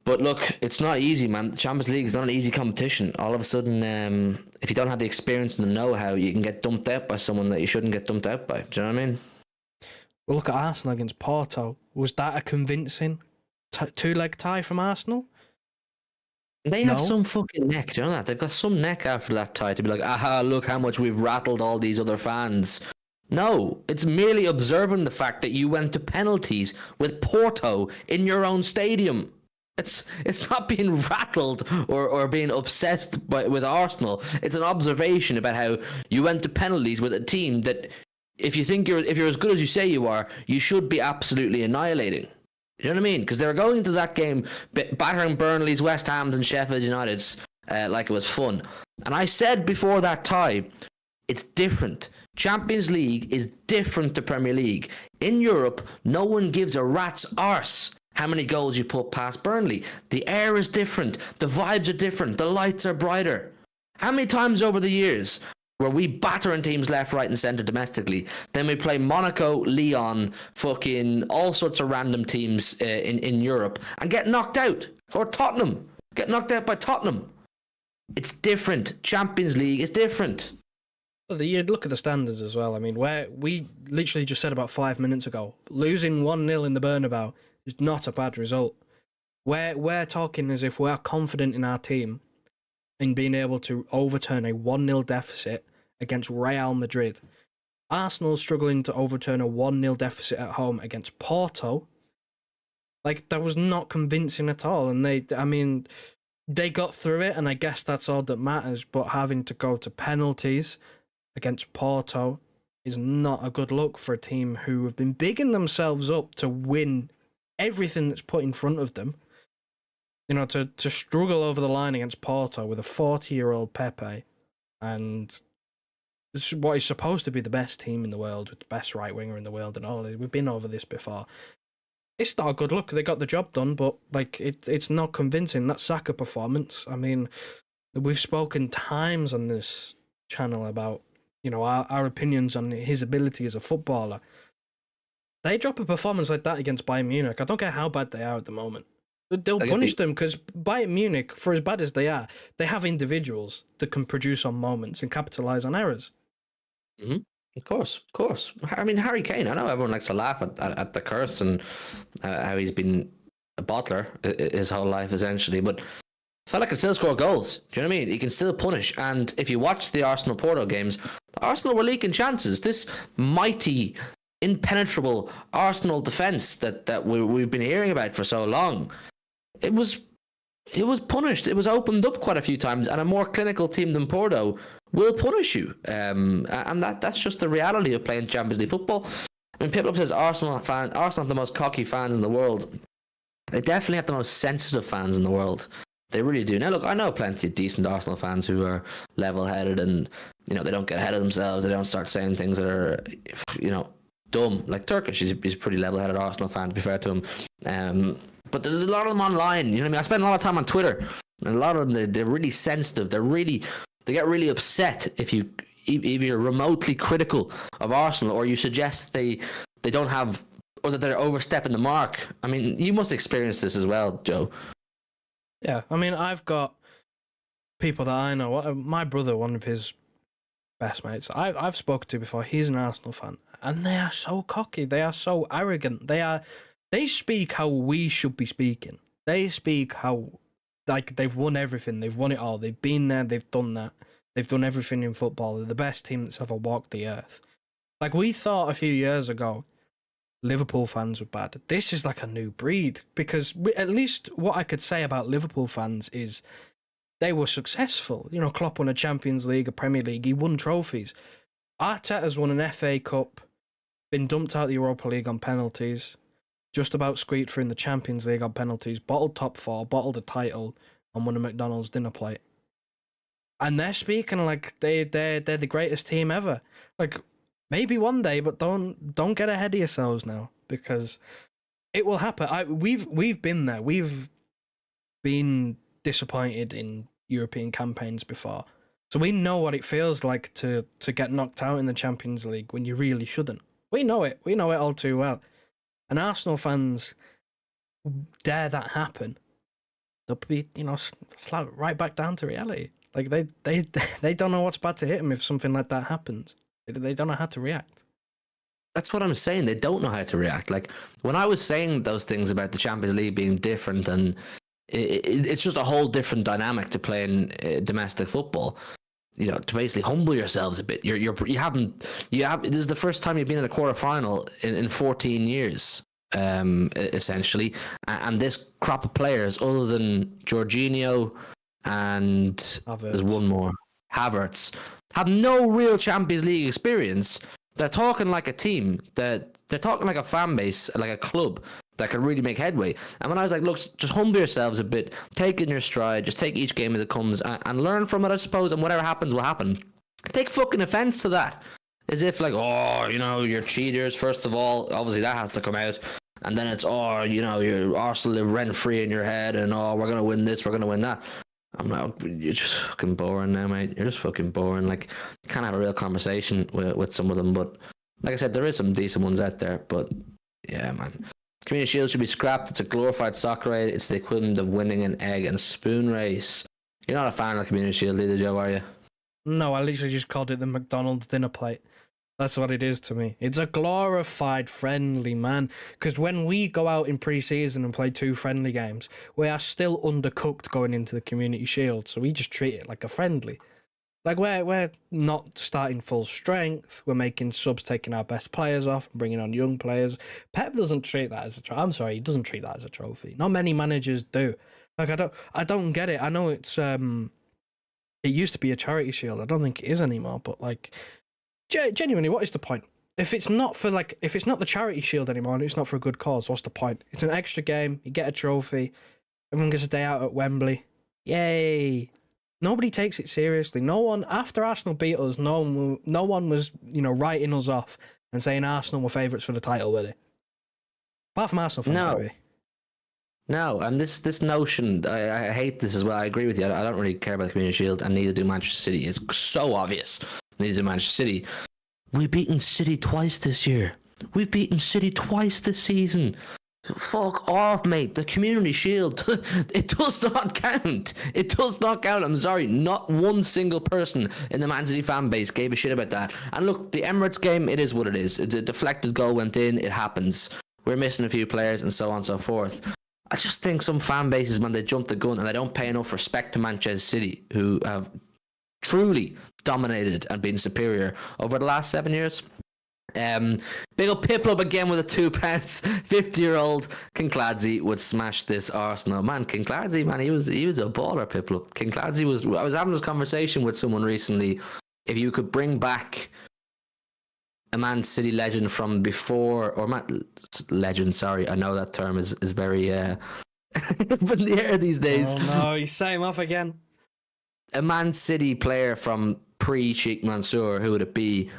But look, it's not easy, man. The Champions League is not an easy competition. All of a sudden, if you don't have the experience and the know-how, you can get dumped out by someone that you shouldn't get dumped out by. Do you know what I mean? Well, look at Arsenal against Porto. Was that a convincing 2-leg tie from Arsenal? They have some fucking neck, do you know that? They've got some neck after that tie to be like, aha, look how much we've rattled all these other fans. No, it's merely observing the fact that you went to penalties with Porto in your own stadium. It's not being rattled or being obsessed with Arsenal. It's an observation about how you went to penalties with a team that if you're as good as you say you are, you should be absolutely annihilating. You know what I mean? Because they were going into that game battering Burnley's, West Ham's, and Sheffield United's like it was fun. And I said before that tie, it's different. Champions League is different to Premier League. In Europe, no one gives a rat's arse how many goals you put past Burnley. The air is different. The vibes are different. The lights are brighter. How many times over the years were we battering teams left, right, and centre domestically? Then we play Monaco, Lyon, fucking all sorts of random teams in Europe and get knocked out. Or Tottenham. Get knocked out by Tottenham. It's different. Champions League is different. Well, you look at the standards as well. I mean, where we literally just said about 5 minutes ago, losing 1-0 in the Bernabeu is not a bad result. We're talking as if we're confident in our team in being able to overturn a 1-0 deficit against Real Madrid. Arsenal struggling to overturn a 1-0 deficit at home against Porto. Like, that was not convincing at all. And they got through it, and I guess that's all that matters. But having to go to penalties against Porto is not a good look for a team who have been bigging themselves up to win everything that's put in front of them. You know, to struggle over the line against Porto with a 40-year-old Pepe and it's what is supposed to be the best team in the world with the best right winger in the world and all. We've been over this before. It's not a good look. They got the job done, but like it's not convincing. That Saka performance. I mean, we've spoken times on this channel about, you know, our opinions on his ability as a footballer. They drop a performance like that against Bayern Munich. I don't care how bad they are at the moment. They'll punish them because Bayern Munich, for as bad as they are, they have individuals that can produce on moments and capitalise on errors. Mm-hmm. Of course. I mean, Harry Kane, I know everyone likes to laugh at the curse and how he's been a bottler his whole life, essentially, but fella can still score goals. Do you know what I mean? He can still punish. And if you watch the Arsenal-Porto games, Arsenal were leaking chances. This mighty, impenetrable Arsenal defence that we've been hearing about for so long, it was punished. It was opened up quite a few times, and a more clinical team than Porto will punish you. And that's just the reality of playing Champions League football. I mean, Piplup says Arsenal have the most cocky fans in the world. They definitely have the most sensitive fans in the world. They really do. Now, look, I know plenty of decent Arsenal fans who are level-headed and, you know, they don't get ahead of themselves. They don't start saying things that are, you know, dumb. Like Turkish, he's a pretty level-headed Arsenal fan, to be fair to him. But there's a lot of them online. You know what I mean? I spend a lot of time on Twitter, and a lot of them they're really sensitive. They get really upset if you're remotely critical of Arsenal or you suggest they don't have, or that they're overstepping the mark. I mean, you must experience this as well, Joe. Yeah, I mean, I've got people that I know. My brother, one of his best mates, I've spoken to before. He's an Arsenal fan, and they are so cocky. They are so arrogant. They speak how we should be speaking. They speak how, like, they've won everything. They've won it all. They've been there. They've done that. They've done everything in football. They're the best team that's ever walked the earth. Like, we thought a few years ago, Liverpool fans were bad. This is like a new breed, because at least what I could say about Liverpool fans is they were successful. You know, Klopp won a Champions League, a Premier League. He won trophies. Arteta's won an FA Cup, been dumped out of the Europa League on penalties, just about squeaked through in the Champions League on penalties, bottled top four, bottled a title, and won a McDonald's dinner plate. And they're speaking like they're the greatest team ever. Like, maybe one day, but don't get ahead of yourselves now, because it will happen. We've been there. We've been disappointed in European campaigns before, so we know what it feels like to get knocked out in the Champions League when you really shouldn't. We know it. We know it all too well. And Arsenal fans dare that happen, they'll be, you know, slapped right back down to reality. Like, they don't know what's about to hit them if something like that happens. They don't know how to react. That's what I'm saying. They don't know how to react. Like, when I was saying those things about the Champions League being different, and it's just a whole different dynamic to playing domestic football. You know, to basically humble yourselves a bit. You have. This is the first time you've been in a quarterfinal in 14 years, essentially. And this crop of players, other than Jorginho and there's one more, Havertz, have no real Champions League experience. they're talking like a team. They're talking like a fan base, like a club that could really make headway. And when I was like, look, just humble yourselves a bit, take it in your stride, just take each game as it comes and learn from it, I suppose, and whatever happens will happen. Take fucking offense to that. As if like, oh, you know, you're cheaters, first of all. Obviously, that has to come out. And then it's, oh, you know, your Arsenal live rent-free in your head and, oh, we're going to win this, we're going to win that. I'm like, you're just fucking boring now, mate. You're just fucking boring. Like, you can't have a real conversation with some of them. But like I said, there is some decent ones out there. But yeah, man. Community Shield should be scrapped. It's a glorified soccer raid. It's the equivalent of winning an egg and spoon race. You're not a fan of the Community Shield either, Joe, are you? No, I literally just called it the McDonald's dinner plate. That's what it is to me. It's a glorified friendly, man. Because when we go out in pre-season and play 2 friendly games, we are still undercooked going into the Community Shield. So we just treat it like a friendly. Like, we're not starting full strength. We're making subs, taking our best players off and bringing on young players. Pep doesn't treat that as a trophy. I'm sorry, he doesn't treat that as a trophy. Not many managers do. Like, I don't get it. I know it's it used to be a charity shield. I don't think it is anymore. But like, genuinely, what is the point? If it's not the charity shield anymore and it's not for a good cause, what's the point? It's an extra game. You get a trophy. Everyone gets a day out at Wembley. Yay! Nobody takes it seriously. No one, after Arsenal beat us, no one was, you know, writing us off and saying Arsenal were favourites for the title, were they? Apart from Arsenal fans, maybe. No, and this notion, I hate this as well. I agree with you. I don't really care about the Community Shield, and neither do Manchester City. It's so obvious. Neither do Manchester City. We've beaten City twice this year. We've beaten City twice this season. Fuck off, mate. The Community Shield, it does not count. It does not count. I'm sorry. Not one single person in the Man City fan base gave a shit about that. And look, the Emirates game, it is what it is. The deflected goal went in. It happens. We're missing a few players and so on and so forth. I just think some fan bases, when they jump the gun and they don't pay enough respect to Manchester City, who have truly dominated and been superior over the last 7 years. Big up Piplup again with a £2. 50-year-old Kincladze would smash this Arsenal. Man, Kincladze, man, he was a baller, Piplup. Kincladze was. I was having this conversation with someone recently. If you could bring back a Man City legend from before, or legend, sorry, I know that term is very up in the air these days. Oh no, you set him off again. A Man City player from pre-Sheikh Mansour, who would it be?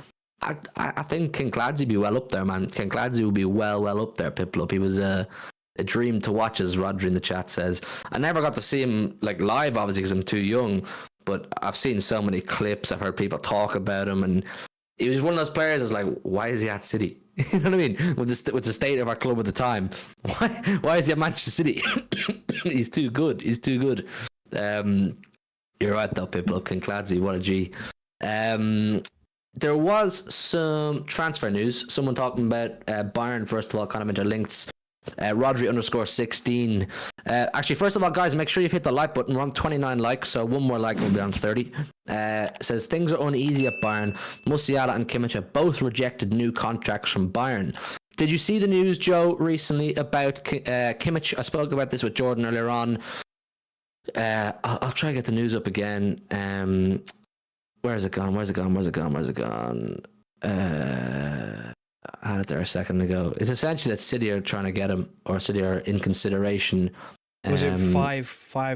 I think Kincladze would be well up there, man. Kincladze would be well up there, Piplup. He was a dream to watch, as Rodri in the chat says. I never got to see him like live, obviously, because I'm too young. But I've seen so many clips. I've heard people talk about him, and he was one of those players that's like, why is he at City? You know what I mean? With the state of our club at the time, why is he at Manchester City? He's too good. He's too good. You're right though, Piplup. Kincladze, what a G. There was some transfer news. Someone talking about Bayern, first of all, kind of interlinked. Rodri _16. Actually, first of all, guys, make sure you've hit the like button. We're on 29 likes, so one more like and we'll be on 30. Says, things are uneasy at Bayern. Musiala and Kimmich have both rejected new contracts from Bayern. Did you see the news, Joe, recently about Kimmich? I spoke about this with Jordan earlier on. I'll try to get the news up again. Where's it gone? I had it there a second ago. It's essentially that City are trying to get him, or City are in consideration. Was it five,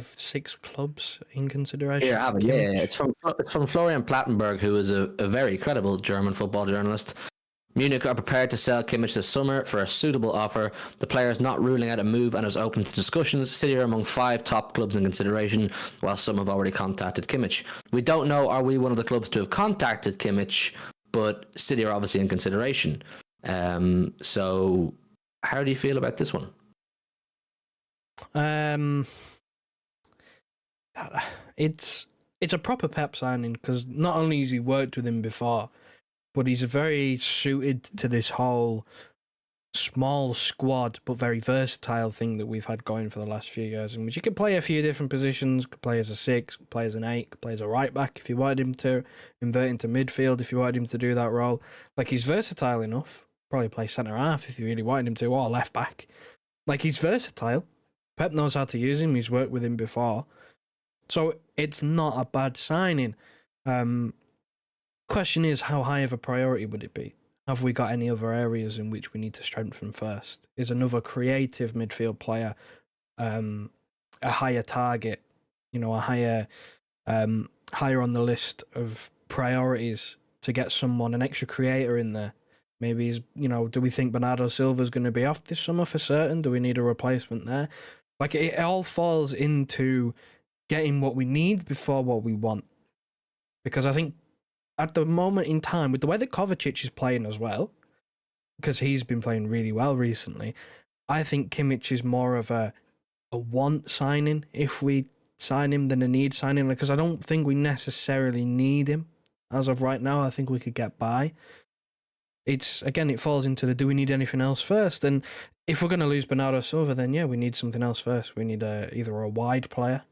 6 clubs in consideration? Yeah. It's from Florian Plattenberg, who is a very credible German football journalist. Munich are prepared to sell Kimmich this summer for a suitable offer. The player is not ruling out a move and is open to discussions. City are among 5 top clubs in consideration, while some have already contacted Kimmich. We don't know, are we one of the clubs to have contacted Kimmich, but City are obviously in consideration. So how do you feel about this one? It's a proper Pep signing, because not only has he worked with him before, but he's very suited to this whole small squad but very versatile thing that we've had going for the last few years, in which you can play a few different positions. Could play as a 6, could play as an 8, could play as a right back if you wanted him to, invert into midfield if you wanted him to do that role. Like, he's versatile enough. Probably play centre half if you really wanted him to, or left back. Like, he's versatile. Pep knows how to use him. He's worked with him before. So it's not a bad signing. Question is, how high of a priority would it be? have we got any other areas in which we need to strengthen first? Is another creative midfield player a higher target, a higher higher on the list of priorities to get someone, an extra creator in there? Maybe do we think Bernardo Silva's going to be off this summer for certain? Do we need a replacement there? Like, it all falls into getting what we need before what we want. Because I think at the moment in time, with the way that Kovacic is playing as well, because he's been playing really well recently, I think Kimmich is more of a want signing if we sign him than a need signing, because I don't think we necessarily need him as of right now. I think we could get by. It falls into the, do we need anything else first? And if we're going to lose Bernardo Silva, then yeah, we need something else first. We need either a wide player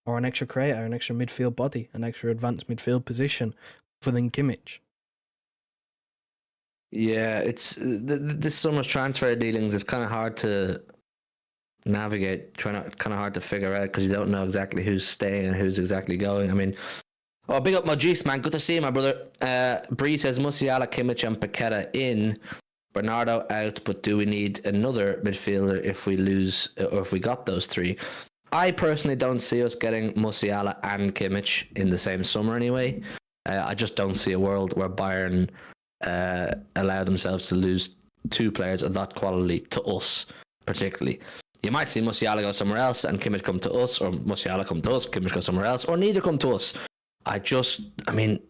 or an extra creator, an extra midfield body, an extra advanced midfield position other than Kimmich. Yeah, it's this summer's transfer dealings is kind of hard to navigate, kind of hard to figure out, because you don't know exactly who's staying and who's exactly going. I mean, big up Mojis, man. Good to see you, my brother. Bree says Musiala, Kimmich, and Paqueta in. Bernardo out, but do we need another midfielder if we lose, or if we got those three? I personally don't see us getting Musiala and Kimmich in the same summer anyway. I just don't see a world where Bayern allow themselves to lose two players of that quality to us, particularly. You might see Musiala go somewhere else and Kimmich come to us, or Musiala come to us, Kimmich go somewhere else, or neither come to us. I mean,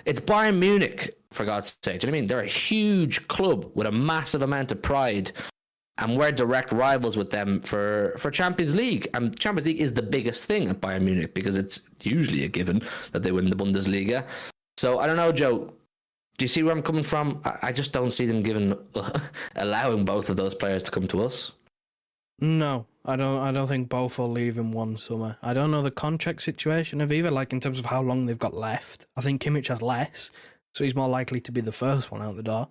it's Bayern Munich, for God's sake. Do you know what I mean? They're a huge club with a massive amount of pride, and we're direct rivals with them for Champions League. And Champions League is the biggest thing at Bayern Munich, because it's usually a given that they win the Bundesliga. So I don't know, Joe. Do you see where I'm coming from? I just don't see them allowing both of those players to come to us. No, I don't think both will leave in one summer. I don't know the contract situation of either, like in terms of how long they've got left. I think Kimmich has less, so he's more likely to be the first one out the door.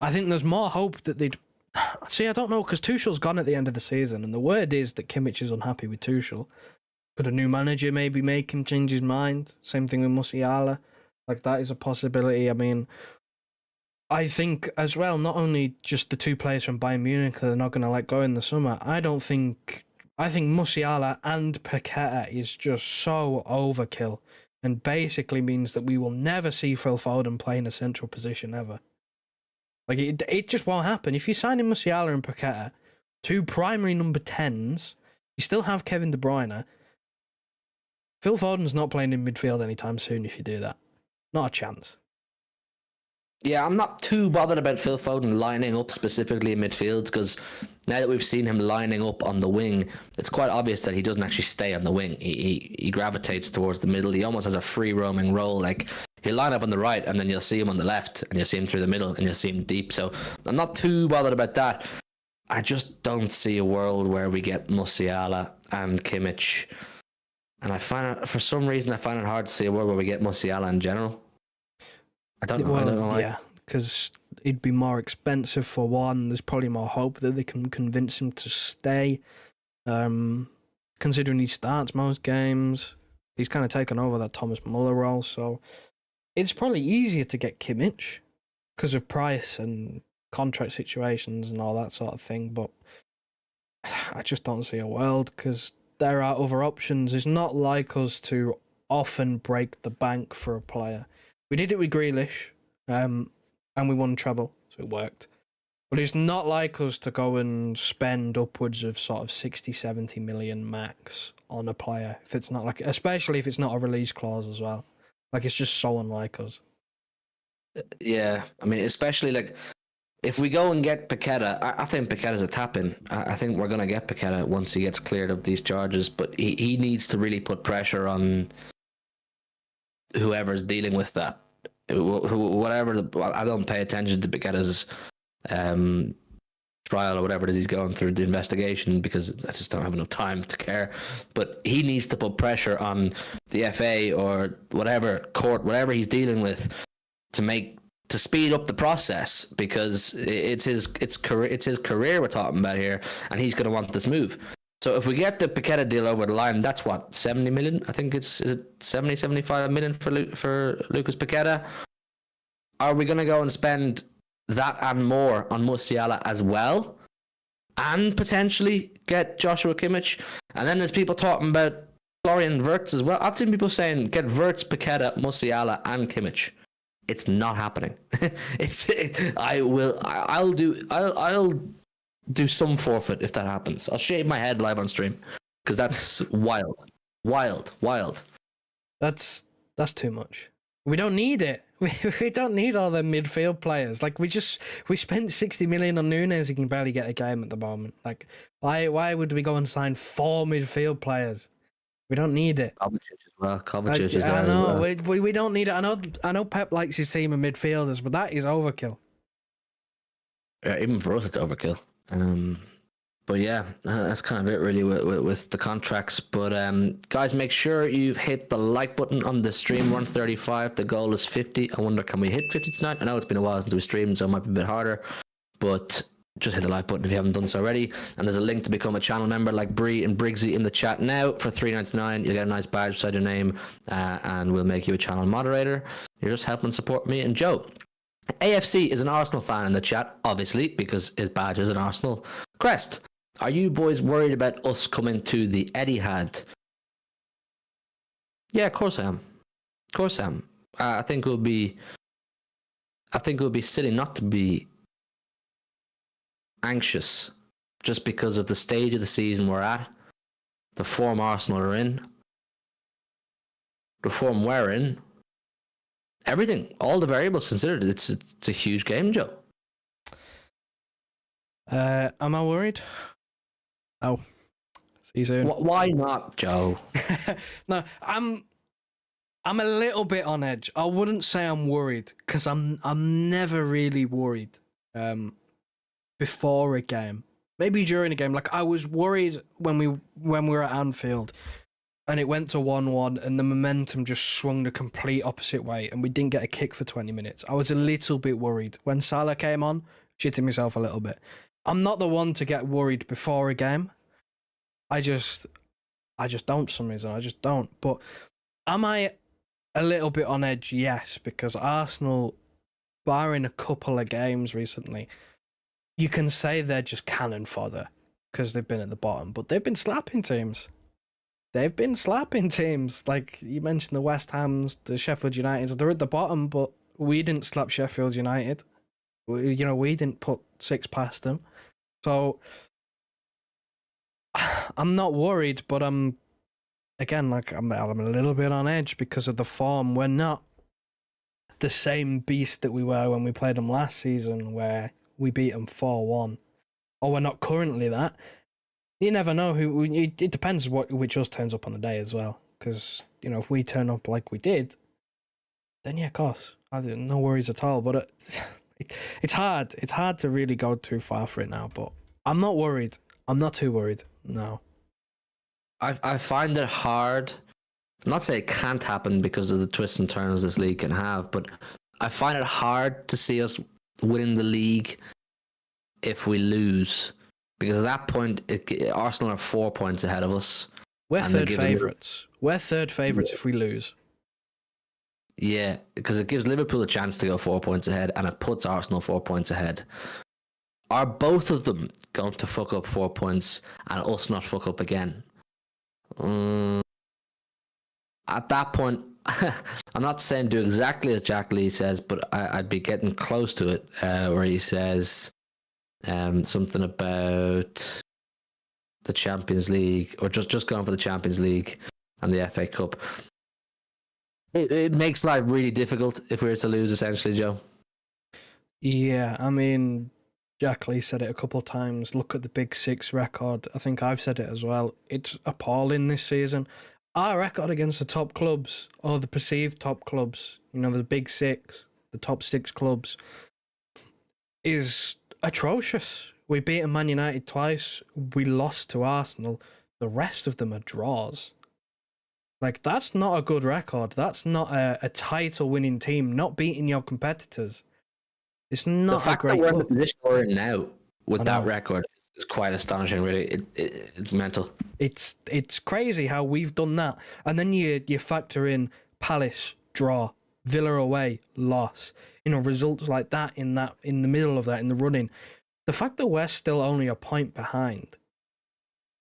I think there's more hope that they'd... See, I don't know, because Tuchel's gone at the end of the season, and the word is that Kimmich is unhappy with Tuchel. Could a new manager maybe make him change his mind? Same thing with Musiala. Like, that is a possibility. I mean, I think as well, not only just the two players from Bayern Munich that are not going to let go in the summer, I think Musiala and Paqueta is just so overkill, and basically means that we will never see Phil Foden play in a central position ever. Like, it just won't happen. If you sign in Musiala and Paqueta, two primary number 10s, you still have Kevin De Bruyne. Phil Foden's not playing in midfield anytime soon if you do that. Not a chance. Yeah, I'm not too bothered about Phil Foden lining up specifically in midfield, because now that we've seen him lining up on the wing, it's quite obvious that he doesn't actually stay on the wing. He gravitates towards the middle. He almost has a free roaming role. Like, he'll line up on the right, and then you'll see him on the left, and you'll see him through the middle, and you'll see him deep. So I'm not too bothered about that. I just don't see a world where we get Musiala and Kimmich. And for some reason, I find it hard to see a world where we get Musiala in general. I don't know why. Yeah, because it'd be more expensive for one. There's probably more hope that they can convince him to stay. Considering he starts most games, he's kind of taken over that Thomas Muller role. So it's probably easier to get Kimmich because of price and contract situations and all that sort of thing. But I just don't see a world, because there are other options. It's not like us to often break the bank for a player. We did it with Grealish, and we won treble, so it worked. But it's not like us to go and spend upwards of sort of 60, 70 million max on a player, if it's not especially if it's not a release clause as well. Like, it's just so unlike us. Yeah, I mean, especially like if we go and get Paqueta, I think Paqueta's a tap-in. I think we're going to get Paqueta once he gets cleared of these charges, but he needs to really put pressure on whoever's dealing with that. Whatever. I don't pay attention to Paqueta's trial or whatever it is he's going through, the investigation, because I just don't have enough time to care. But he needs to put pressure on the FA or whatever court, whatever he's dealing with, to speed up the process, because it's his career we're talking about here, and he's going to want this move. So if we get the Paqueta deal over the line, that's what, 70 million? I think is it 70, 75 million for Lucas Paqueta? Are we going to go and spend that and more on Musiala as well, and potentially get Joshua Kimmich. And then there's people talking about Florian Wirtz as well. I've seen people saying get Wirtz, Paqueta, Musiala, and Kimmich. It's not happening. I'll do some forfeit if that happens. I'll shave my head live on stream because that's wild. That's too much. We don't need it. We don't need all the midfield players. Like we spent 60 million on Nunes. He can barely get a game at the moment. Like why would we go and sign 4 midfield players? We don't need it. Kovacic as well. Kovacic is there. I know. As well. We don't need it. I know Pep likes his team of midfielders, but that is overkill. Yeah, even for us, it's overkill. But yeah, that's kind of it really with the contracts. But guys, make sure you've hit the like button on the stream. We're on 35. The goal is 50. I wonder, can we hit 50 tonight? I know it's been a while since we streamed, so it might be a bit harder. But just hit the like button if you haven't done so already. And there's a link to become a channel member like Bree and Briggsy in the chat now for $3.99. You'll get a nice badge beside your name, and we'll make you a channel moderator. You're just helping support me and Joe. AFC is an Arsenal fan in the chat, obviously, because his badge is an Arsenal crest. Are you boys worried about us coming to the Etihad? Yeah, of course I am. Of course I am. I think it would be silly not to be anxious just because of the stage of the season we're at, the form Arsenal are in, the form we're in, everything, all the variables considered. It's a huge game, Joe. Am I worried? Oh, see you soon. Why not, Joe? No, I'm a little bit on edge. I wouldn't say I'm worried because I'm never really worried. Before a game, maybe during a game. Like I was worried when we were at Anfield, and it went to 1-1, and the momentum just swung the complete opposite way, and we didn't get a kick for 20 minutes. I was a little bit worried when Salah came on, shitting myself a little bit. I'm not the one to get worried before a game. I just don't for some reason. I just don't. But am I a little bit on edge? Yes, because Arsenal, barring a couple of games recently, you can say they're just cannon fodder because they've been at the bottom, but they've been slapping teams. Like you mentioned, the West Hams, the Sheffield Uniteds, they're at the bottom, but we didn't slap Sheffield United. We didn't put 6 past them. So I'm not worried, but I'm a little bit on edge because of the form. We're not the same beast that we were when we played them last season, where we beat them 4-1. Or we're not currently that. You never know who. It depends which us turns up on the day as well. Because if we turn up like we did, then yeah, of course, no worries at all. But it's hard. It's hard to really go too far for it now. But I'm not worried. I'm not too worried. No. I find it hard. I'm not saying it can't happen because of the twists and turns this league can have, but I find it hard to see us winning the league if we lose, because at that point Arsenal are 4 points ahead of us. We're third favourites. We're third favourites if we lose. Yeah, because it gives Liverpool a chance to go 4 points ahead, and it puts Arsenal 4 points ahead. Are both of them going to fuck up 4 points and us not fuck up again? At that point, I'm not saying do exactly as Jack Lee says, but I'd be getting close to it, where he says something about the Champions League, or just going for the Champions League and the FA Cup. It makes life really difficult if we were to lose, essentially, Joe. Yeah, I mean, Jack Lee said it a couple of times. Look at the Big Six record. I think I've said it as well. It's appalling this season. Our record against the top clubs, or the perceived top clubs, the Big Six, the top 6 clubs, is atrocious. We beat Man United twice. We lost to Arsenal. The rest of them are draws. Like, that's not a good record. That's not a title-winning team, not beating your competitors. It's not the fact a great that we're in look. the position we're in now with that record is quite astonishing, really. It's mental. It's crazy how we've done that. And then you factor in Palace, draw, Villa away, loss. Results like that in the middle of that, in the running. The fact that we're still only a point behind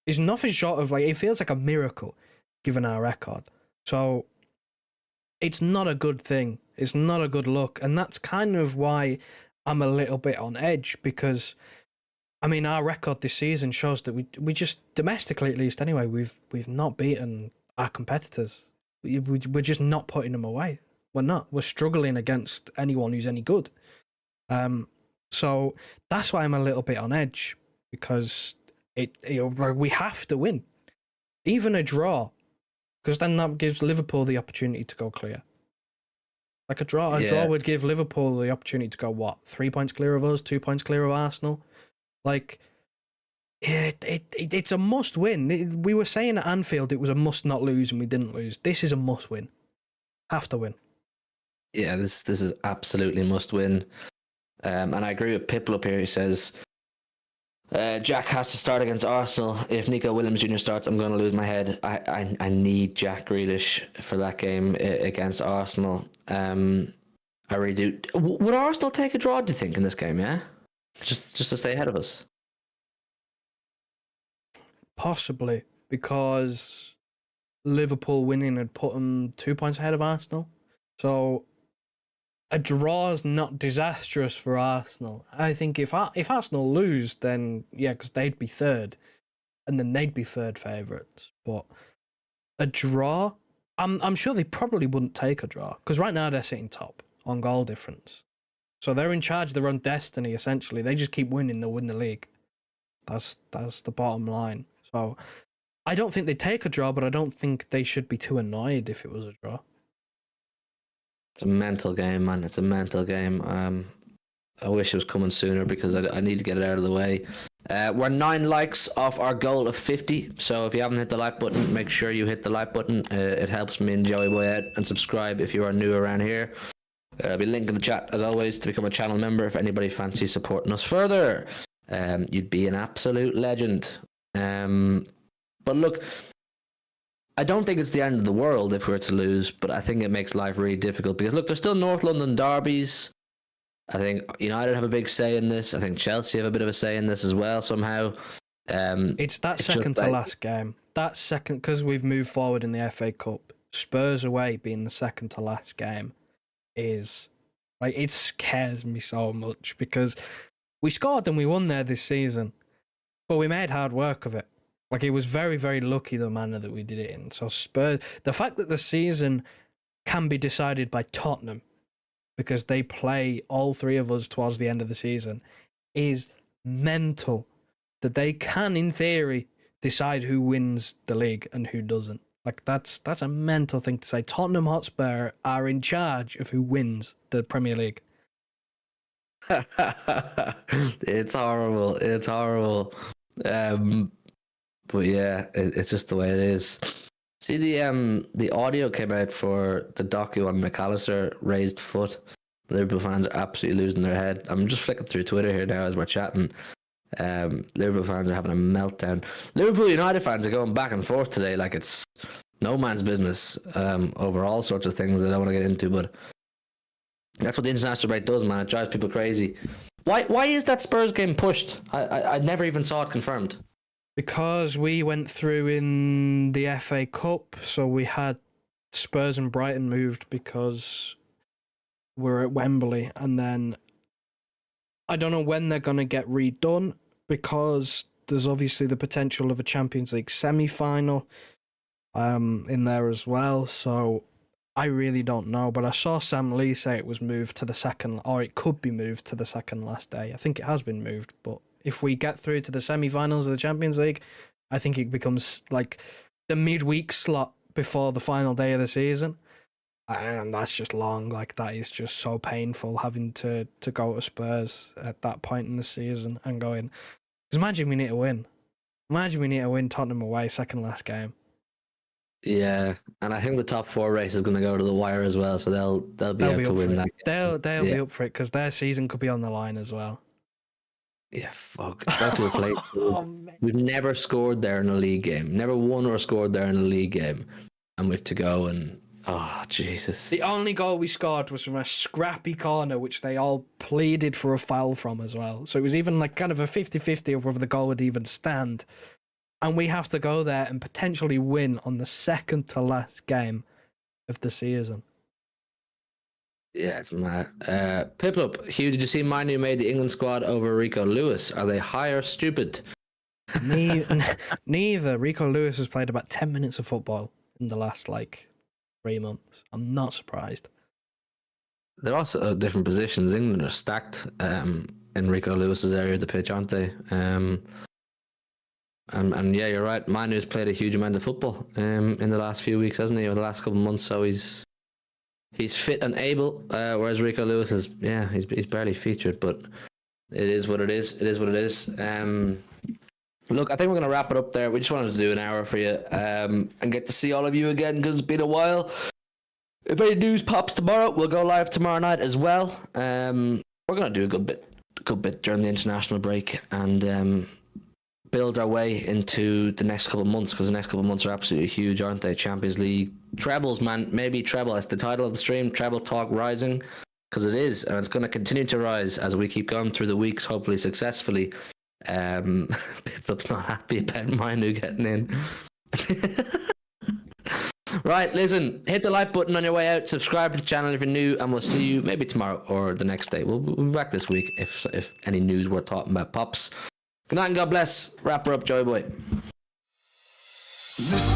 is nothing short of it feels like a miracle given our record. So it's not a good thing. It's not a good look. And that's kind of why I'm a little bit on edge, because our record this season shows that we just, domestically at least anyway, we've not beaten our competitors. We're just not putting them away. We're not. We're struggling against anyone who's any good. So that's why I'm a little bit on edge, because we have to win, even a draw, because then that gives Liverpool the opportunity to go clear. Like a draw would give Liverpool the opportunity to go 3 points clear of us, 2 points clear of Arsenal. It's a must win. We were saying at Anfield it was a must not lose, and we didn't lose. This is a must win. Have to win. Yeah, this is absolutely must win. And I agree with Pipple up here. He says, Jack has to start against Arsenal. If Nico Williams Jr. starts, I'm going to lose my head. I need Jack Grealish for that game against Arsenal. I really do. Would Arsenal take a draw, do you think, in this game, yeah? Just to stay ahead of us? Possibly, because Liverpool winning had put them 2 points ahead of Arsenal. So a draw is not disastrous for Arsenal. I think if Arsenal lose, then yeah, because they'd be third, and then they'd be third favourites. But a draw, I'm sure they probably wouldn't take a draw, because right now they're sitting top on goal difference. So they're in charge of their own destiny, essentially. They just keep winning, they'll win the league. That's the bottom line. So I don't think they'd take a draw, but I don't think they should be too annoyed if it was a draw. It's a mental game, man. It's a mental game. I wish it was coming sooner, because I need to get it out of the way. We're 9 likes off our goal of 50. So if you haven't hit the like button, make sure you hit the like button. It helps me and Joey Boy out. And subscribe if you are new around here. There'll be a link in the chat, as always, to become a channel member if anybody fancies supporting us further. You'd be an absolute legend. But look, I don't think it's the end of the world if we were to lose, but I think it makes life really difficult, because look, there's still North London derbies. I think United have a big say in this. I think Chelsea have a bit of a say in this as well somehow. It's second to last game. That second, because we've moved forward in the FA Cup. Spurs away being the second to last game is it scares me so much, because we scored and we won there this season, but we made hard work of it. It was very, very lucky the manner that we did it in. So Spurs, the fact that the season can be decided by Tottenham, because they play all three of us towards the end of the season, is mental. That they can, in theory, decide who wins the league and who doesn't. That's a mental thing to say. Tottenham Hotspur are in charge of who wins the Premier League. It's horrible. It's horrible. But yeah, it's just the way it is. See, the audio came out for the docu on McAllister raised foot. The Liverpool fans are absolutely losing their head. I'm just flicking through Twitter here now as we're chatting. Liverpool fans are having a meltdown. Liverpool United fans are going back and forth today like it's no man's business over all sorts of things that I don't want to get into, but that's what the international break does, man. It drives people crazy. Why is that Spurs game pushed? I never even saw it confirmed. Because we went through in the FA Cup, so we had Spurs and Brighton moved because we're at Wembley, and then I don't know when they're going to get redone, because there's obviously the potential of a Champions League semi-final in there as well, so I really don't know. But I saw Sam Lee say it was moved to the second, or it could be moved to the second last day. I think it has been moved, but if we get through to the semi-finals of the Champions League, I think it becomes the midweek slot before the final day of the season. And that's just long. That is just so painful, having to go to Spurs at that point in the season and going. Because imagine we need to win. Imagine we need to win Tottenham away, second last game. Yeah, and I think the top 4 race is going to go to the wire as well, so they'll be able to win that. They'll be up for it, because their season could be on the line as well. Yeah, fuck. Back to a place. We've never scored there in a league game. Never won or scored there in a league game. And we have to go and Oh, Jesus. The only goal we scored was from a scrappy corner, which they all pleaded for a foul from as well. So it was even like kind of a 50-50 of whether the goal would even stand. And we have to go there and potentially win on the second to last game of the season. Yeah, it's mad. Pip up, Hugh, did you see Manu made the England squad over Rico Lewis? Are they high or stupid? Neither. Rico Lewis has played about 10 minutes of football in the last, 3 months. I'm not surprised. They're also at different positions. England are stacked in Rico Lewis's area of the pitch, aren't they? And yeah, you're right. Manu's played a huge amount of football in the last few weeks, hasn't he? Or the last couple of months, so he's fit and able. Whereas Rico Lewis is, he's barely featured. But it is what it is. It is what it is. Look, I think we're going to wrap it up there. We just wanted to do an hour for you and get to see all of you again because it's been a while. If any news pops tomorrow, we'll go live tomorrow night as well. We're going to do a good bit during the international break and build our way into the next couple of months because the next couple of months are absolutely huge, aren't they? Champions League trebles, man. Maybe treble. That's the title of the stream. Treble Talk Rising, because it is, and it's going to continue to rise as we keep going through the weeks, hopefully successfully. Pip's not happy about Minu getting in. Right, listen, hit the like button on your way out, subscribe to the channel if you're new, and we'll see you maybe tomorrow or the next day. We'll be back this week if any news we're talking about pops. Good night and God bless. Wrap her up, Joey Boy. Listen